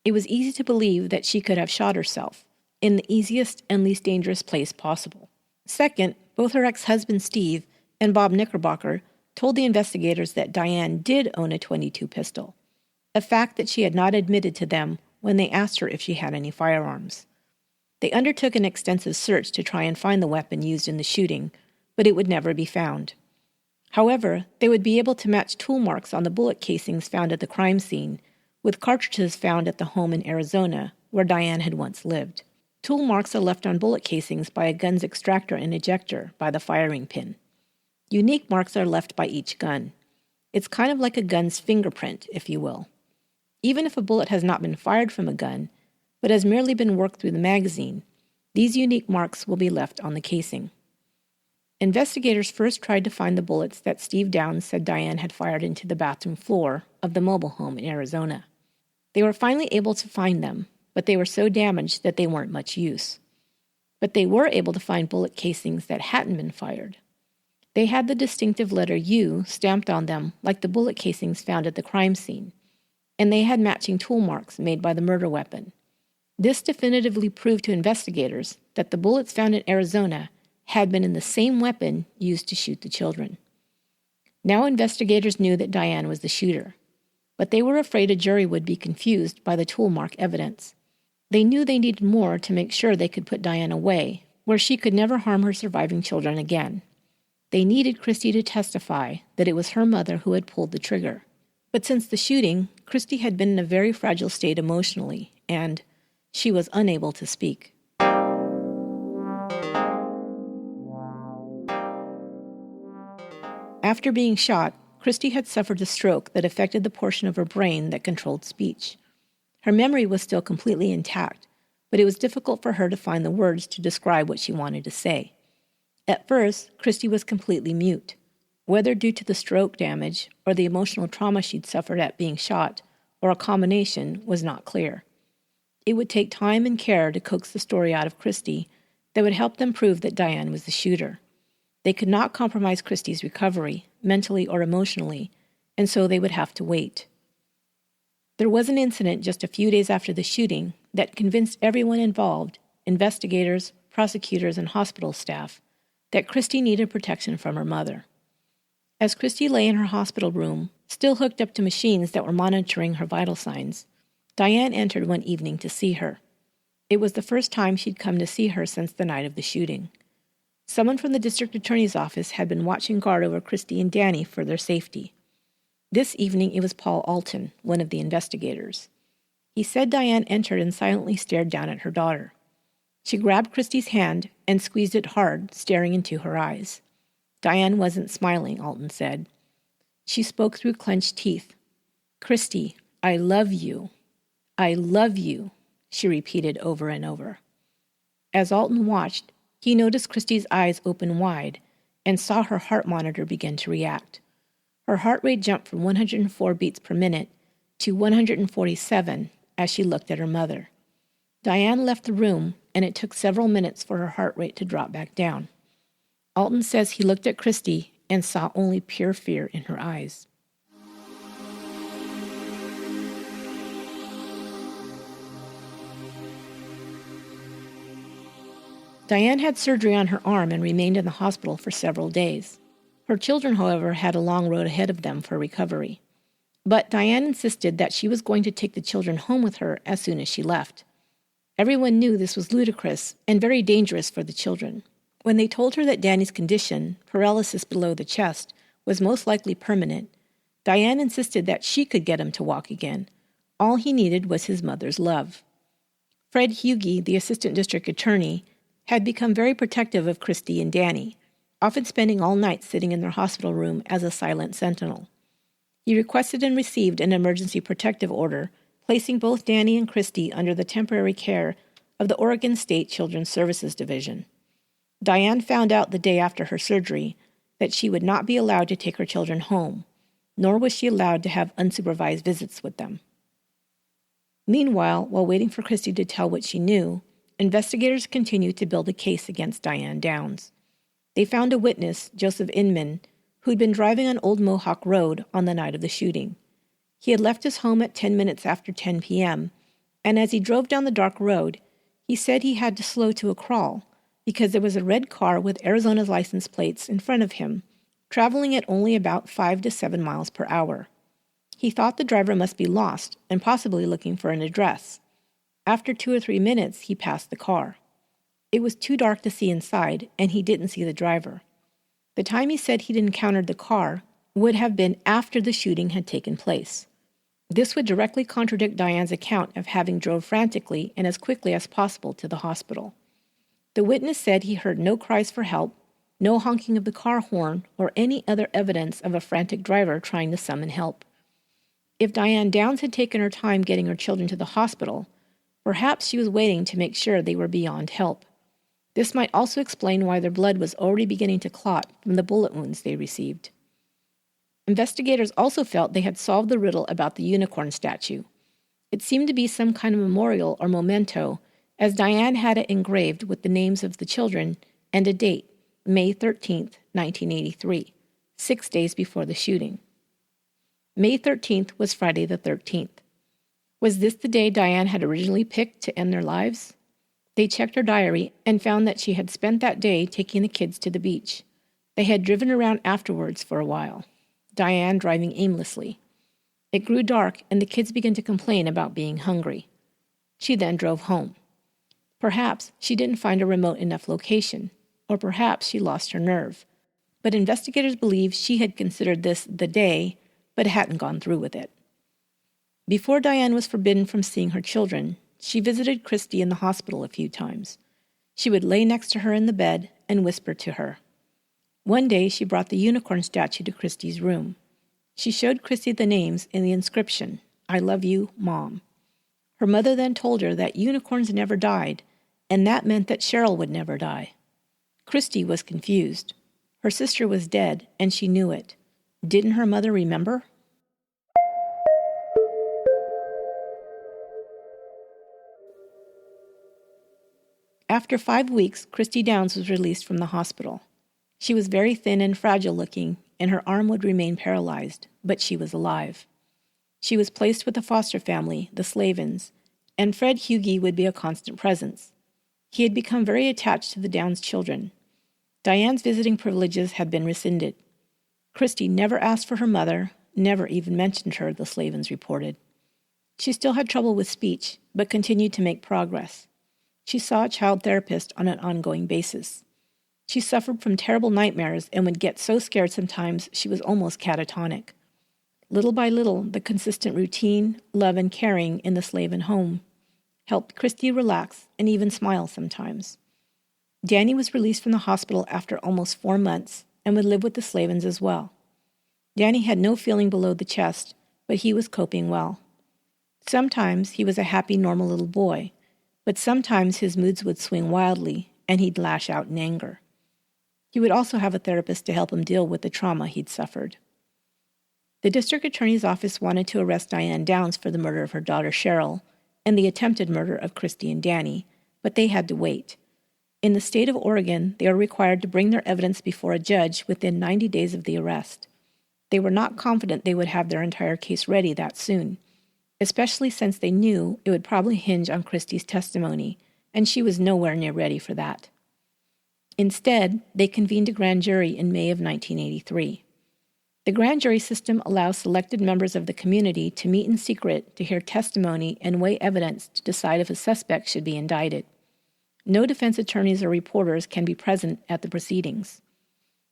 It was easy to believe that she could have shot herself, in the easiest and least dangerous place possible. Second, both her ex-husband Steve and Bob Knickerbocker told the investigators that Diane did own a .22 pistol, a fact that she had not admitted to them when they asked her if she had any firearms. They undertook an extensive search to try and find the weapon used in the shooting, but it would never be found. However, they would be able to match tool marks on the bullet casings found at the crime scene with cartridges found at the home in Arizona, where Diane had once lived. Tool marks are left on bullet casings by a gun's extractor and ejector by the firing pin. Unique marks are left by each gun. It's kind of like a gun's fingerprint, if you will. Even if a bullet has not been fired from a gun, but has merely been worked through the magazine, these unique marks will be left on the casing. Investigators first tried to find the bullets that Steve Downs said Diane had fired into the bathroom floor of the mobile home in Arizona. They were finally able to find them, but they were so damaged that they weren't much use. But they were able to find bullet casings that hadn't been fired. They had the distinctive letter U stamped on them like the bullet casings found at the crime scene, and they had matching tool marks made by the murder weapon. This definitively proved to investigators that the bullets found in Arizona had been in the same weapon used to shoot the children. Now investigators knew that Diane was the shooter, but they were afraid a jury would be confused by the tool mark evidence. They knew they needed more to make sure they could put Diane away, where she could never harm her surviving children again. They needed Christy to testify that it was her mother who had pulled the trigger. But since the shooting, Christy had been in a very fragile state emotionally, and she was unable to speak. After being shot, Christy had suffered a stroke that affected the portion of her brain that controlled speech. Her memory was still completely intact, but it was difficult for her to find the words to describe what she wanted to say. At first, Christy was completely mute. Whether due to the stroke damage or the emotional trauma she'd suffered at being shot, or a combination, was not clear. It would take time and care to coax the story out of Christy that would help them prove that Diane was the shooter. They could not compromise Christy's recovery, mentally or emotionally, and so they would have to wait. There was an incident just a few days after the shooting that convinced everyone involved, investigators, prosecutors, and hospital staff, that Christy needed protection from her mother. As Christy lay in her hospital room, still hooked up to machines that were monitoring her vital signs, Diane entered one evening to see her. It was the first time she'd come to see her since the night of the shooting. Someone from the district attorney's office had been watching guard over Christy and Danny for their safety. This evening it was Paul Alton, one of the investigators. He said Diane entered and silently stared down at her daughter. She grabbed Christy's hand and squeezed it hard, staring into her eyes. Diane wasn't smiling, Alton said. She spoke through clenched teeth. "Christy, I love you. I love you," she repeated over and over. As Alton watched, he noticed Christy's eyes open wide and saw her heart monitor begin to react. Her heart rate jumped from 104 beats per minute to 147 as she looked at her mother. Diane left the room, and it took several minutes for her heart rate to drop back down. Alton says he looked at Christy and saw only pure fear in her eyes. Diane had surgery on her arm and remained in the hospital for several days. Her children, however, had a long road ahead of them for recovery. But Diane insisted that she was going to take the children home with her as soon as she left. Everyone knew this was ludicrous and very dangerous for the children. When they told her that Danny's condition, paralysis below the chest, was most likely permanent, Diane insisted that she could get him to walk again. All he needed was his mother's love. Fred Hughey, the assistant district attorney, had become very protective of Christy and Danny, often spending all night sitting in their hospital room as a silent sentinel. He requested and received an emergency protective order, placing both Danny and Christy under the temporary care of the Oregon State Children's Services Division. Diane found out the day after her surgery that she would not be allowed to take her children home, nor was she allowed to have unsupervised visits with them. Meanwhile, while waiting for Christy to tell what she knew, investigators continued to build a case against Diane Downs. They found a witness, Joseph Inman, who'd been driving on Old Mohawk Road on the night of the shooting. He had left his home at 10 minutes after 10 p.m., and as he drove down the dark road, he said he had to slow to a crawl because there was a red car with Arizona's license plates in front of him, traveling at only about 5 to 7 miles per hour. He thought the driver must be lost and possibly looking for an address. After 2 or 3 minutes, he passed the car. It was too dark to see inside, and he didn't see the driver. The time he said he'd encountered the car would have been after the shooting had taken place. This would directly contradict Diane's account of having drove frantically and as quickly as possible to the hospital. The witness said he heard no cries for help, no honking of the car horn, or any other evidence of a frantic driver trying to summon help. If Diane Downs had taken her time getting her children to the hospital, perhaps she was waiting to make sure they were beyond help. This might also explain why their blood was already beginning to clot from the bullet wounds they received. Investigators also felt they had solved the riddle about the unicorn statue. It seemed to be some kind of memorial or memento, as Diane had it engraved with the names of the children and a date, May 13, 1983, 6 days before the shooting. May 13th was Friday the 13th. Was this the day Diane had originally picked to end their lives? They checked her diary and found that she had spent that day taking the kids to the beach. They had driven around afterwards for a while, Diane driving aimlessly. It grew dark and the kids began to complain about being hungry. She then drove home. Perhaps she didn't find a remote enough location, or perhaps she lost her nerve. But investigators believe she had considered this the day, but hadn't gone through with it. Before Diane was forbidden from seeing her children, she visited Christy in the hospital a few times. She would lay next to her in the bed and whisper to her. One day she brought the unicorn statue to Christy's room. She showed Christy the names in the inscription, "I love you, Mom." Her mother then told her that unicorns never died, and that meant that Cheryl would never die. Christy was confused. Her sister was dead, and she knew it. Didn't her mother remember? After 5 weeks, Christy Downs was released from the hospital. She was very thin and fragile-looking, and her arm would remain paralyzed, but she was alive. She was placed with the foster family, the Slavins, and Fred Hughie would be a constant presence. He had become very attached to the Downs children. Diane's visiting privileges had been rescinded. Christy never asked for her mother, never even mentioned her, the Slavins reported. She still had trouble with speech, but continued to make progress. She saw a child therapist on an ongoing basis. She suffered from terrible nightmares and would get so scared sometimes she was almost catatonic. Little by little, the consistent routine, love, and caring in the Slavin home helped Christy relax and even smile sometimes. Danny was released from the hospital after almost 4 months and would live with the Slavins as well. Danny had no feeling below the chest, but he was coping well. Sometimes he was a happy, normal little boy, but sometimes his moods would swing wildly and he'd lash out in anger. He would also have a therapist to help him deal with the trauma he'd suffered. The district attorney's office wanted to arrest Diane Downs for the murder of her daughter Cheryl and the attempted murder of Christy and Danny, but they had to wait. In the state of Oregon, they are required to bring their evidence before a judge within 90 days of the arrest. They were not confident they would have their entire case ready that soon, especially since they knew it would probably hinge on Christy's testimony, and she was nowhere near ready for that. Instead, they convened a grand jury in May of 1983. The grand jury system allows selected members of the community to meet in secret to hear testimony and weigh evidence to decide if a suspect should be indicted. No defense attorneys or reporters can be present at the proceedings.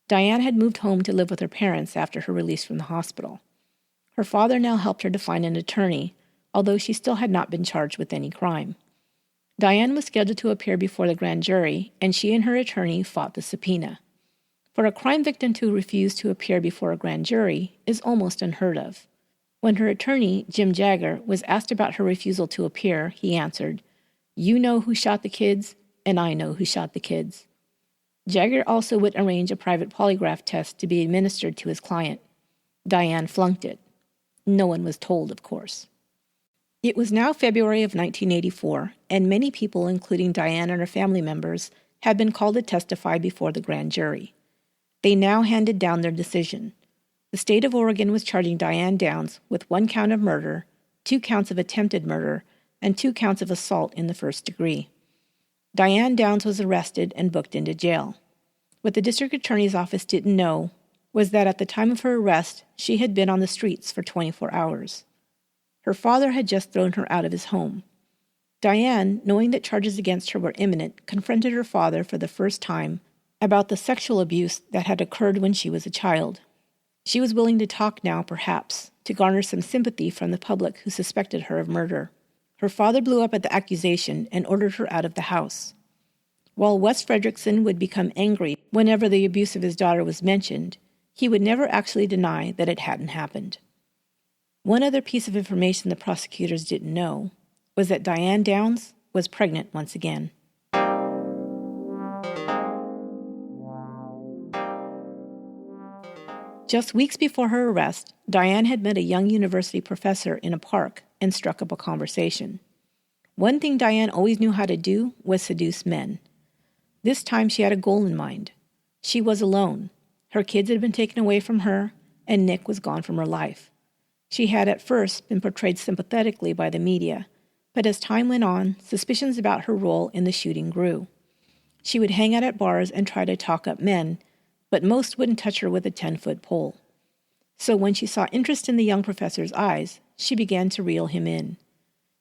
Diane had moved home to live with her parents after her release from the hospital. Her father now helped her to find an attorney, although she still had not been charged with any crime. Diane was scheduled to appear before the grand jury, and she and her attorney fought the subpoena. For a crime victim to refuse to appear before a grand jury is almost unheard of. When her attorney, Jim Jagger, was asked about her refusal to appear, he answered, "You know who shot the kids, and I know who shot the kids." Jagger also would arrange a private polygraph test to be administered to his client. Diane flunked it. No one was told, of course. It was now February of 1984, and many people, including Diane and her family members, had been called to testify before the grand jury. They now handed down their decision. The state of Oregon was charging Diane Downs with 1 count of murder, 2 counts of attempted murder, and 2 counts of assault in the first degree. Diane Downs was arrested and booked into jail. What the district attorney's office didn't know was that at the time of her arrest, she had been on the streets for 24 hours. Her father had just thrown her out of his home. Diane, knowing that charges against her were imminent, confronted her father for the first time about the sexual abuse that had occurred when she was a child. She was willing to talk now, perhaps, to garner some sympathy from the public who suspected her of murder. Her father blew up at the accusation and ordered her out of the house. While Wes Fredrickson would become angry whenever the abuse of his daughter was mentioned, he would never actually deny that it hadn't happened. One other piece of information the prosecutors didn't know was that Diane Downs was pregnant once again. Just weeks before her arrest, Diane had met a young university professor in a park and struck up a conversation. One thing Diane always knew how to do was seduce men. This time she had a goal in mind. She was alone. Her kids had been taken away from her, and Nick was gone from her life. She had at first been portrayed sympathetically by the media, but as time went on, suspicions about her role in the shooting grew. She would hang out at bars and try to talk up men, but most wouldn't touch her with a 10-foot pole. So when she saw interest in the young professor's eyes, she began to reel him in.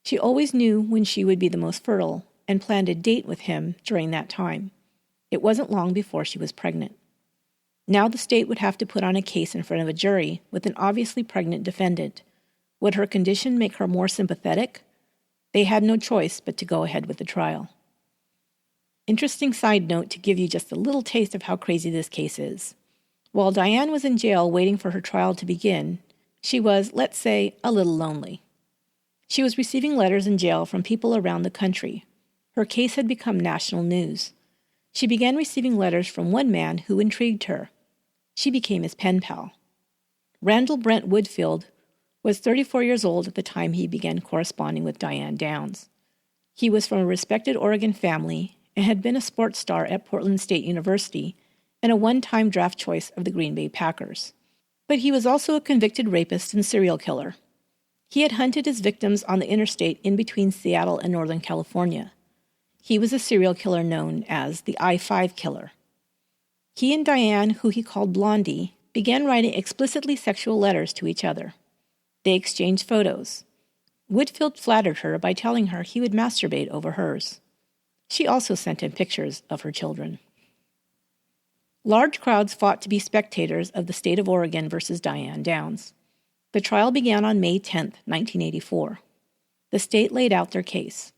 She always knew when she would be the most fertile and planned a date with him during that time. It wasn't long before she was pregnant. Now the state would have to put on a case in front of a jury with an obviously pregnant defendant. Would her condition make her more sympathetic? They had no choice but to go ahead with the trial. Interesting side note to give you just a little taste of how crazy this case is. While Diane was in jail waiting for her trial to begin, she was, let's say, a little lonely. She was receiving letters in jail from people around the country. Her case had become national news. She began receiving letters from one man who intrigued her. She became his pen pal. Randall Brent Woodfield was 34 years old at the time he began corresponding with Diane Downs. He was from a respected Oregon family and had been a sports star at Portland State University and a one-time draft choice of the Green Bay Packers. But he was also a convicted rapist and serial killer. He had hunted his victims on the interstate in between Seattle and Northern California. He was a serial killer known as the I-5 killer. He and Diane, who he called Blondie, began writing explicitly sexual letters to each other. They exchanged photos. Woodfield flattered her by telling her he would masturbate over hers. She also sent him pictures of her children. Large crowds fought to be spectators of the state of Oregon versus Diane Downs. The trial began on May 10, 1984. The state laid out their case.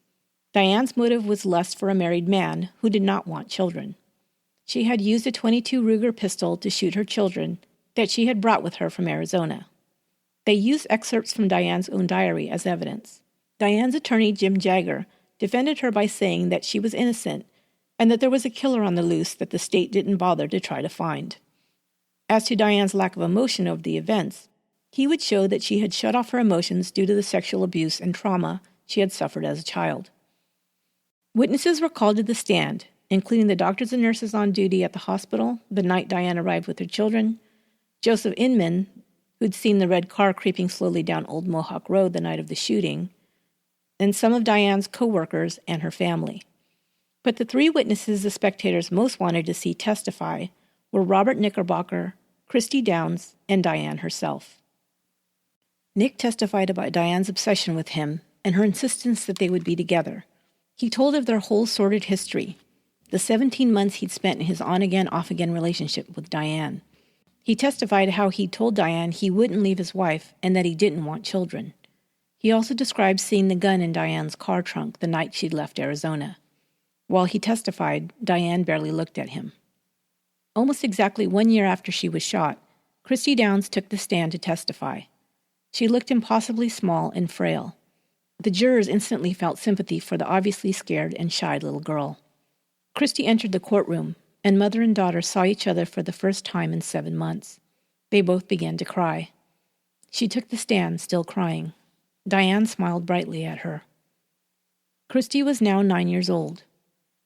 Diane's motive was lust for a married man who did not want children. She had used a .22 Ruger pistol to shoot her children that she had brought with her from Arizona. They used excerpts from Diane's own diary as evidence. Diane's attorney, Jim Jagger, defended her by saying that she was innocent and that there was a killer on the loose that the state didn't bother to try to find. As to Diane's lack of emotion over the events, he would show that she had shut off her emotions due to the sexual abuse and trauma she had suffered as a child. Witnesses were called to the stand, including the doctors and nurses on duty at the hospital the night Diane arrived with her children, Joseph Inman, who'd seen the red car creeping slowly down Old Mohawk Road the night of the shooting, and some of Diane's co-workers and her family. But the three witnesses the spectators most wanted to see testify were Robert Knickerbocker, Christy Downs, and Diane herself. Nick testified about Diane's obsession with him and her insistence that they would be together. He told of their whole sordid history, the 17 months he'd spent in his on-again, off-again relationship with Diane. He testified how he told Diane he wouldn't leave his wife and that he didn't want children. He also described seeing the gun in Diane's car trunk the night she'd left Arizona. While he testified, Diane barely looked at him. Almost exactly 1 year after she was shot, Christy Downs took the stand to testify. She looked impossibly small and frail. The jurors instantly felt sympathy for the obviously scared and shy little girl. Christy entered the courtroom, and mother and daughter saw each other for the first time in 7 months. They both began to cry. She took the stand, still crying. Diane smiled brightly at her. Christy was now 9 years old.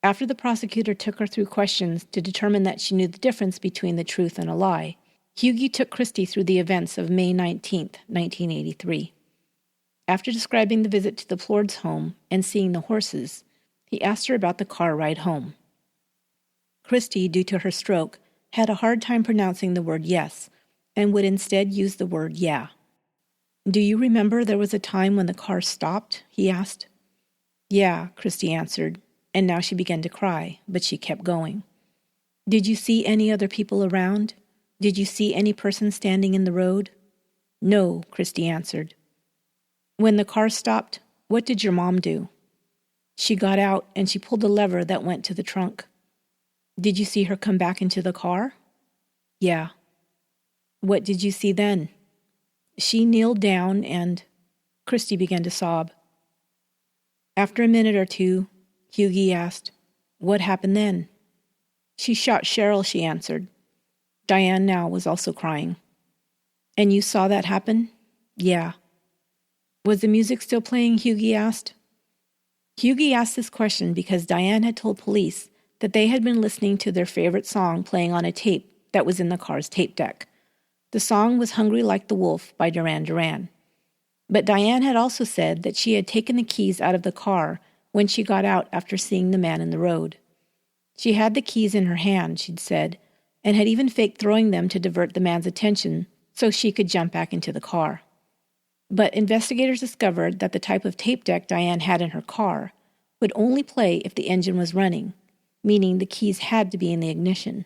After the prosecutor took her through questions to determine that she knew the difference between the truth and a lie, Hughie took Christy through the events of May 19, 1983. After describing the visit to the Plords' home and seeing the horses, he asked her about the car ride home. Christy, due to her stroke, had a hard time pronouncing the word yes and would instead use the word yeah. "Do you remember there was a time when the car stopped?" he asked. "Yeah," Christy answered, and now she began to cry, but she kept going. "Did you see any other people around? Did you see any person standing in the road?" No, Christy answered. When the car stopped, what did your mom do? She got out and she pulled the lever that went to the trunk. Did you see her come back into the car? Yeah. What did you see then? She kneeled down and... Christy began to sob. After a minute or two, Hughie asked, what happened then? She shot Cheryl, she answered. Diane now was also crying. And you saw that happen? Yeah. Was the music still playing, Hughie asked. Hughie asked this question because Diane had told police that they had been listening to their favorite song playing on a tape that was in the car's tape deck. The song was Hungry Like the Wolf by Duran Duran. But Diane had also said that she had taken the keys out of the car when she got out after seeing the man in the road. She had the keys in her hand, she'd said, and had even faked throwing them to divert the man's attention so she could jump back into the car. But investigators discovered that the type of tape deck Diane had in her car would only play if the engine was running, meaning the keys had to be in the ignition.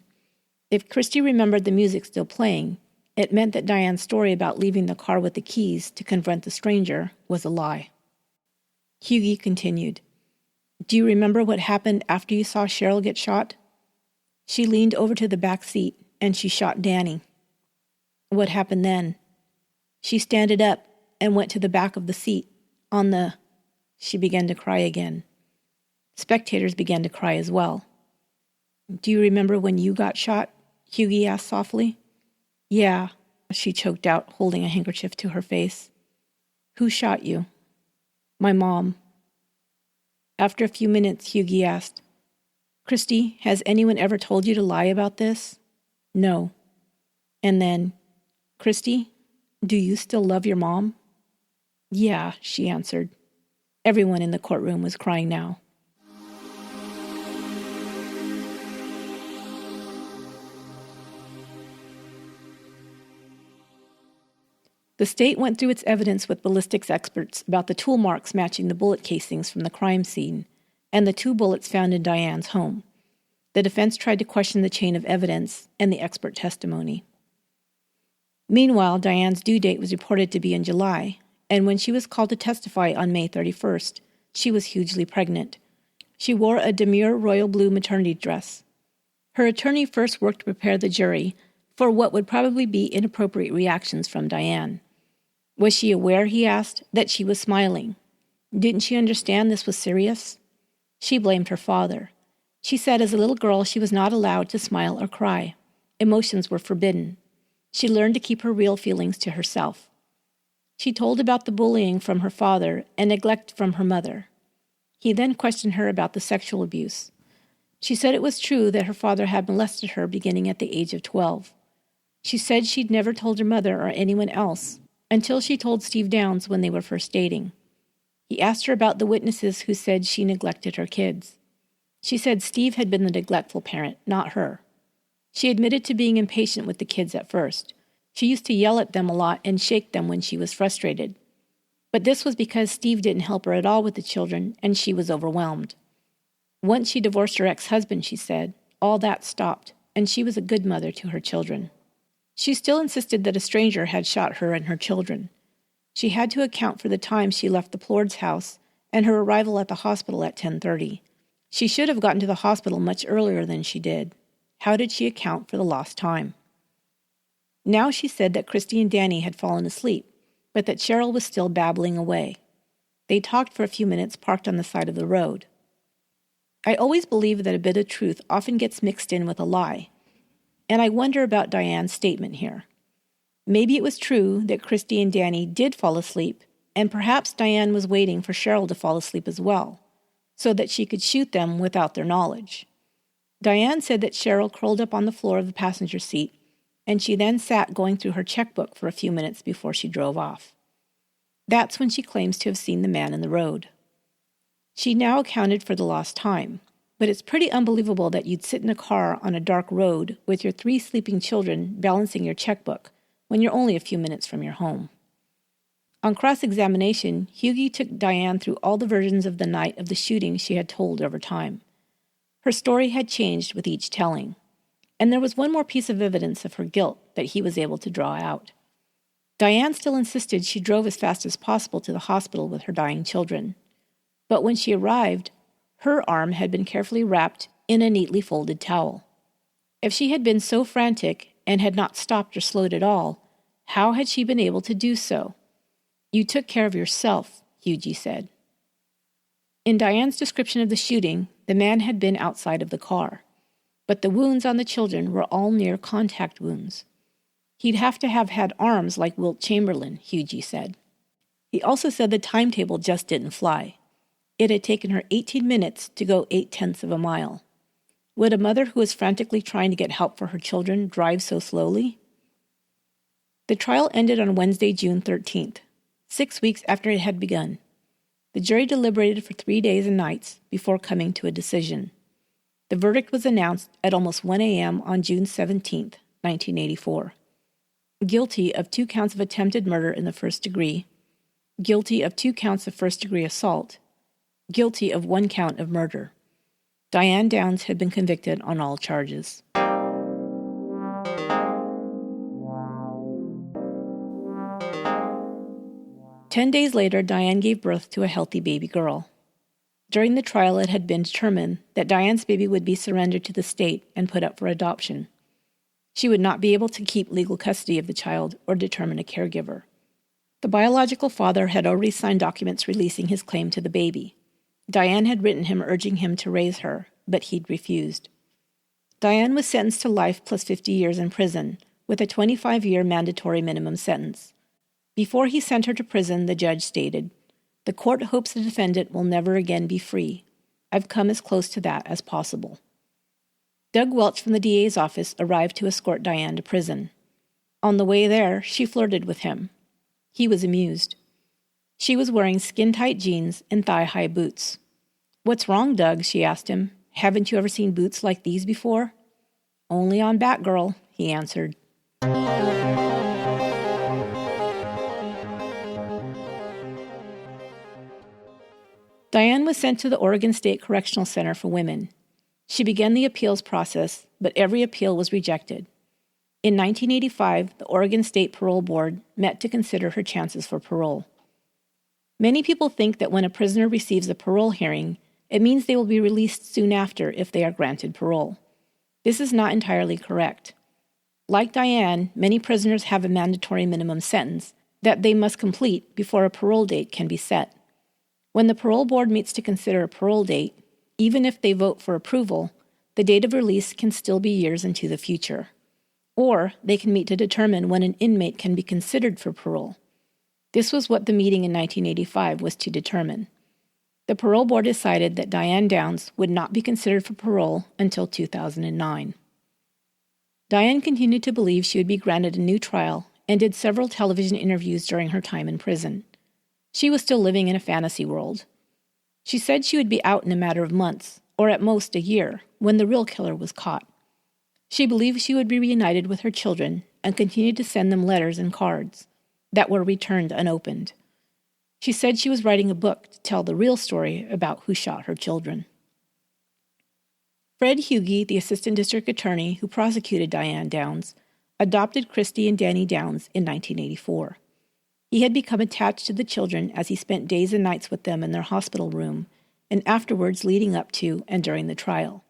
If Christy remembered the music still playing, it meant that Diane's story about leaving the car with the keys to confront the stranger was a lie. Hughie continued, Do you remember what happened after you saw Cheryl get shot? She leaned over to the back seat and she shot Danny. What happened then? She standed up and went to the back of the seat on the... She began to cry again. Spectators began to cry as well. Do you remember when you got shot? Hughie asked softly. Yeah, she choked out, holding a handkerchief to her face. Who shot you? My mom. After a few minutes, Hughie asked, Christy, has anyone ever told you to lie about this? No. And then, Christy, do you still love your mom? Yeah, she answered. Everyone in the courtroom was crying now. The state went through its evidence with ballistics experts about the tool marks matching the bullet casings from the crime scene and the 2 bullets found in Diane's home. The defense tried to question the chain of evidence and the expert testimony. Meanwhile, Diane's due date was reported to be in July, and when she was called to testify on May 31st, she was hugely pregnant. She wore a demure royal blue maternity dress. Her attorney first worked to prepare the jury for what would probably be inappropriate reactions from Diane. Was she aware, he asked, that she was smiling? Didn't she understand this was serious? She blamed her father. She said as a little girl she was not allowed to smile or cry. Emotions were forbidden. She learned to keep her real feelings to herself. She told about the bullying from her father and neglect from her mother. He then questioned her about the sexual abuse. She said it was true that her father had molested her beginning at the age of 12. She said she'd never told her mother or anyone else until she told Steve Downs when they were first dating. He asked her about the witnesses who said she neglected her kids. She said Steve had been the neglectful parent, not her. She admitted to being impatient with the kids at first. She used to yell at them a lot and shake them when she was frustrated. But this was because Steve didn't help her at all with the children, and she was overwhelmed. Once she divorced her ex-husband, she said, all that stopped, and she was a good mother to her children. She still insisted that a stranger had shot her and her children. She had to account for the time she left the Plords' house and her arrival at the hospital at 10:30. She should have gotten to the hospital much earlier than she did. How did she account for the lost time? Now she said that Christy and Danny had fallen asleep, but that Cheryl was still babbling away. They talked for a few minutes parked on the side of the road. I always believe that a bit of truth often gets mixed in with a lie. And I wonder about Diane's statement here. Maybe it was true that Christy and Danny did fall asleep, and perhaps Diane was waiting for Cheryl to fall asleep as well, so that she could shoot them without their knowledge. Diane said that Cheryl curled up on the floor of the passenger seat, and she then sat going through her checkbook for a few minutes before she drove off. That's when she claims to have seen the man in the road. She now accounted for the lost time. But it's pretty unbelievable that you'd sit in a car on a dark road with your 3 sleeping children balancing your checkbook when you're only a few minutes from your home. On cross-examination, Hughie took Diane through all the versions of the night of the shooting she had told over time. Her story had changed with each telling, and there was one more piece of evidence of her guilt that he was able to draw out. Diane still insisted she drove as fast as possible to the hospital with her dying children. But when she arrived, her arm had been carefully wrapped in a neatly folded towel. If she had been so frantic and had not stopped or slowed at all, how had she been able to do so? "You took care of yourself," Hughie said. In Diane's description of the shooting, the man had been outside of the car, but the wounds on the children were all near contact wounds. He'd have to have had arms like Wilt Chamberlain, Hughie said. He also said the timetable just didn't fly. It had taken her 18 minutes to go 8/10 of a mile. Would a mother who was frantically trying to get help for her children drive so slowly? The trial ended on Wednesday, June 13th, 6 weeks after it had begun. The jury deliberated for 3 days and nights before coming to a decision. The verdict was announced at almost 1 a.m. on June 17th, 1984. Guilty of 2 counts of attempted murder in the first degree, guilty of 2 counts of first-degree assault, guilty of 1 count of murder. Diane Downs had been convicted on all charges. "10 days later, Diane gave birth to a healthy baby girl. During the trial, it had been determined that Diane's baby would be surrendered to the state and put up for adoption. She would not be able to keep legal custody of the child or determine a caregiver. The biological father had already signed documents releasing his claim to the baby. Diane had written him urging him to raise her, but he'd refused. Diane was sentenced to life plus 50 years in prison, with a 25-year mandatory minimum sentence. Before he sent her to prison, the judge stated, "The court hopes the defendant will never again be free. I've come as close to that as possible." Doug Welch from the DA's office arrived to escort Diane to prison. On the way there, she flirted with him. He was amused. She was wearing skin-tight jeans and thigh-high boots. "What's wrong, Doug?" she asked him. "Haven't you ever seen boots like these before?" "Only on Batgirl," he answered. Diane was sent to the Oregon State Correctional Center for Women. She began the appeals process, but every appeal was rejected. In 1985, the Oregon State Parole Board met to consider her chances for parole. Many people think that when a prisoner receives a parole hearing, it means they will be released soon after if they are granted parole. This is not entirely correct. Like Diane, many prisoners have a mandatory minimum sentence that they must complete before a parole date can be set. When the parole board meets to consider a parole date, even if they vote for approval, the date of release can still be years into the future. Or they can meet to determine when an inmate can be considered for parole. This was what the meeting in 1985 was to determine. The parole board decided that Diane Downs would not be considered for parole until 2009. Diane continued to believe she would be granted a new trial and did several television interviews during her time in prison. She was still living in a fantasy world. She said she would be out in a matter of months, or at most a year, when the real killer was caught. She believed she would be reunited with her children and continued to send them letters and cards that were returned unopened. She said she was writing a book to tell the real story about who shot her children. Fred Hughie, the assistant district attorney who prosecuted Diane Downs, adopted Christy and Danny Downs in 1984. He had become attached to the children as he spent days and nights with them in their hospital room, and afterwards leading up to and during the trial.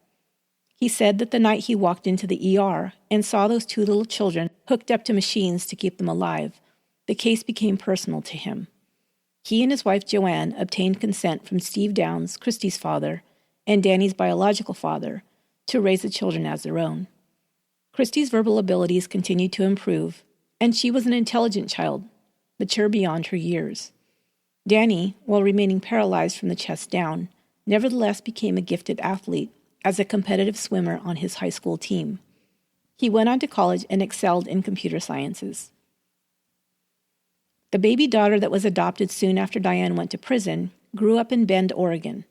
He said that the night he walked into the ER and saw those 2 little children hooked up to machines to keep them alive, the case became personal to him. He and his wife Joanne obtained consent from Steve Downs, Christy's father, and Danny's biological father, to raise the children as their own. Christy's verbal abilities continued to improve, and she was an intelligent child, mature beyond her years. Danny, while remaining paralyzed from the chest down, nevertheless became a gifted athlete as a competitive swimmer on his high school team. He went on to college and excelled in computer sciences. The baby daughter that was adopted soon after Diane went to prison grew up in Bend, Oregon.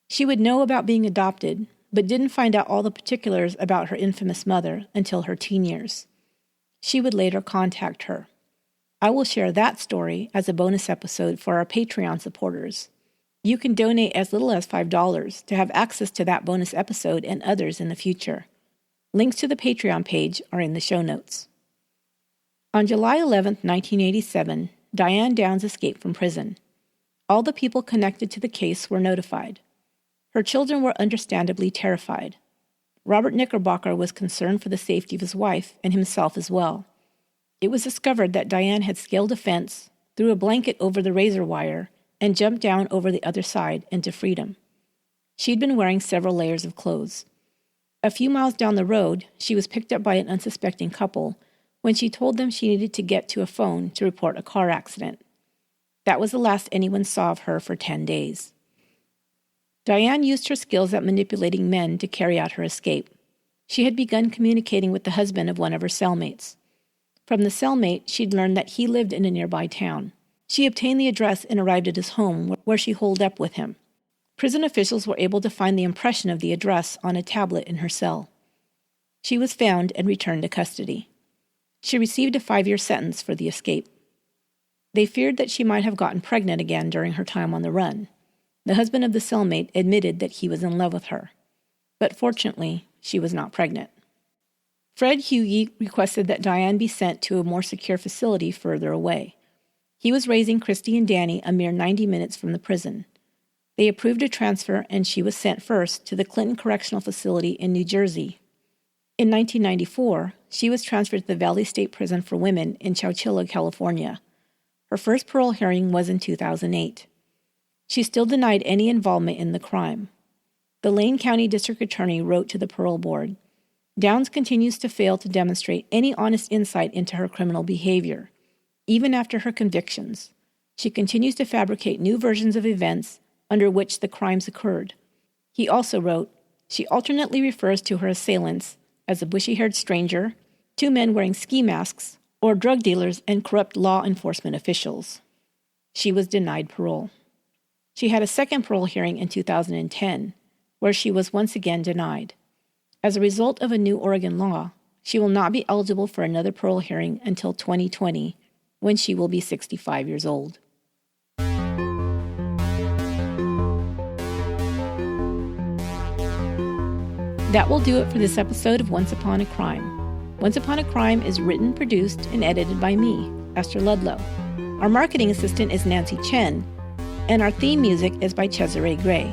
She would know about being adopted, but didn't find out all the particulars about her infamous mother until her teen years. She would later contact her. I will share that story as a bonus episode for our Patreon supporters. You can donate as little as $5 to have access to that bonus episode and others in the future. Links to the Patreon page are in the show notes. On July 11, 1987, Diane Downs escaped from prison. All the people connected to the case were notified. Her children were understandably terrified. Robert Knickerbocker was concerned for the safety of his wife and himself as well. It was discovered that Diane had scaled a fence, threw a blanket over the razor wire, and jumped down over the other side into freedom. She'd been wearing several layers of clothes. A few miles down the road, she was picked up by an unsuspecting couple when she told them she needed to get to a phone to report a car accident. That was the last anyone saw of her for 10 days. Diane used her skills at manipulating men to carry out her escape. She had begun communicating with the husband of one of her cellmates. From the cellmate, she'd learned that he lived in a nearby town. She obtained the address and arrived at his home, where she holed up with him. Prison officials were able to find the impression of the address on a tablet in her cell. She was found and returned to custody. She received a 5-year sentence for the escape. They feared that she might have gotten pregnant again during her time on the run. The husband of the cellmate admitted that he was in love with her. But fortunately, she was not pregnant. Fred Hughey requested that Diane be sent to a more secure facility further away. He was raising Christy and Danny a mere 90 minutes from the prison. They approved a transfer, and she was sent first to the Clinton Correctional Facility in New Jersey. In 1994, she was transferred to the Valley State Prison for Women in Chowchilla, California. Her first parole hearing was in 2008. She still denied any involvement in the crime. The Lane County District Attorney wrote to the parole board, "Downs continues to fail to demonstrate any honest insight into her criminal behavior. Even after her convictions, she continues to fabricate new versions of events under which the crimes occurred." He also wrote, "She alternately refers to her assailants as a bushy-haired stranger, 2 men wearing ski masks, or drug dealers and corrupt law enforcement officials." She was denied parole. She had a second parole hearing in 2010, where she was once again denied. As a result of a new Oregon law, she will not be eligible for another parole hearing until 2020, when she will be 65 years old. That will do it for this episode of Once Upon a Crime. Once Upon a Crime is written, produced, and edited by me, Esther Ludlow. Our marketing assistant is Nancy Chen, and our theme music is by Cesare Gray.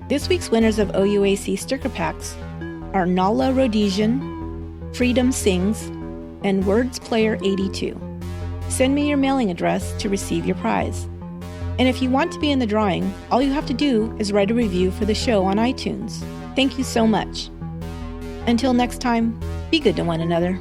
This week's winners of OUAC sticker packs are Nala Rhodesian, Freedom Sings, and Words Player 82. Send me your mailing address to receive your prize. And if you want to be in the drawing, all you have to do is write a review for the show on iTunes. Thank you so much. Until next time, be good to one another.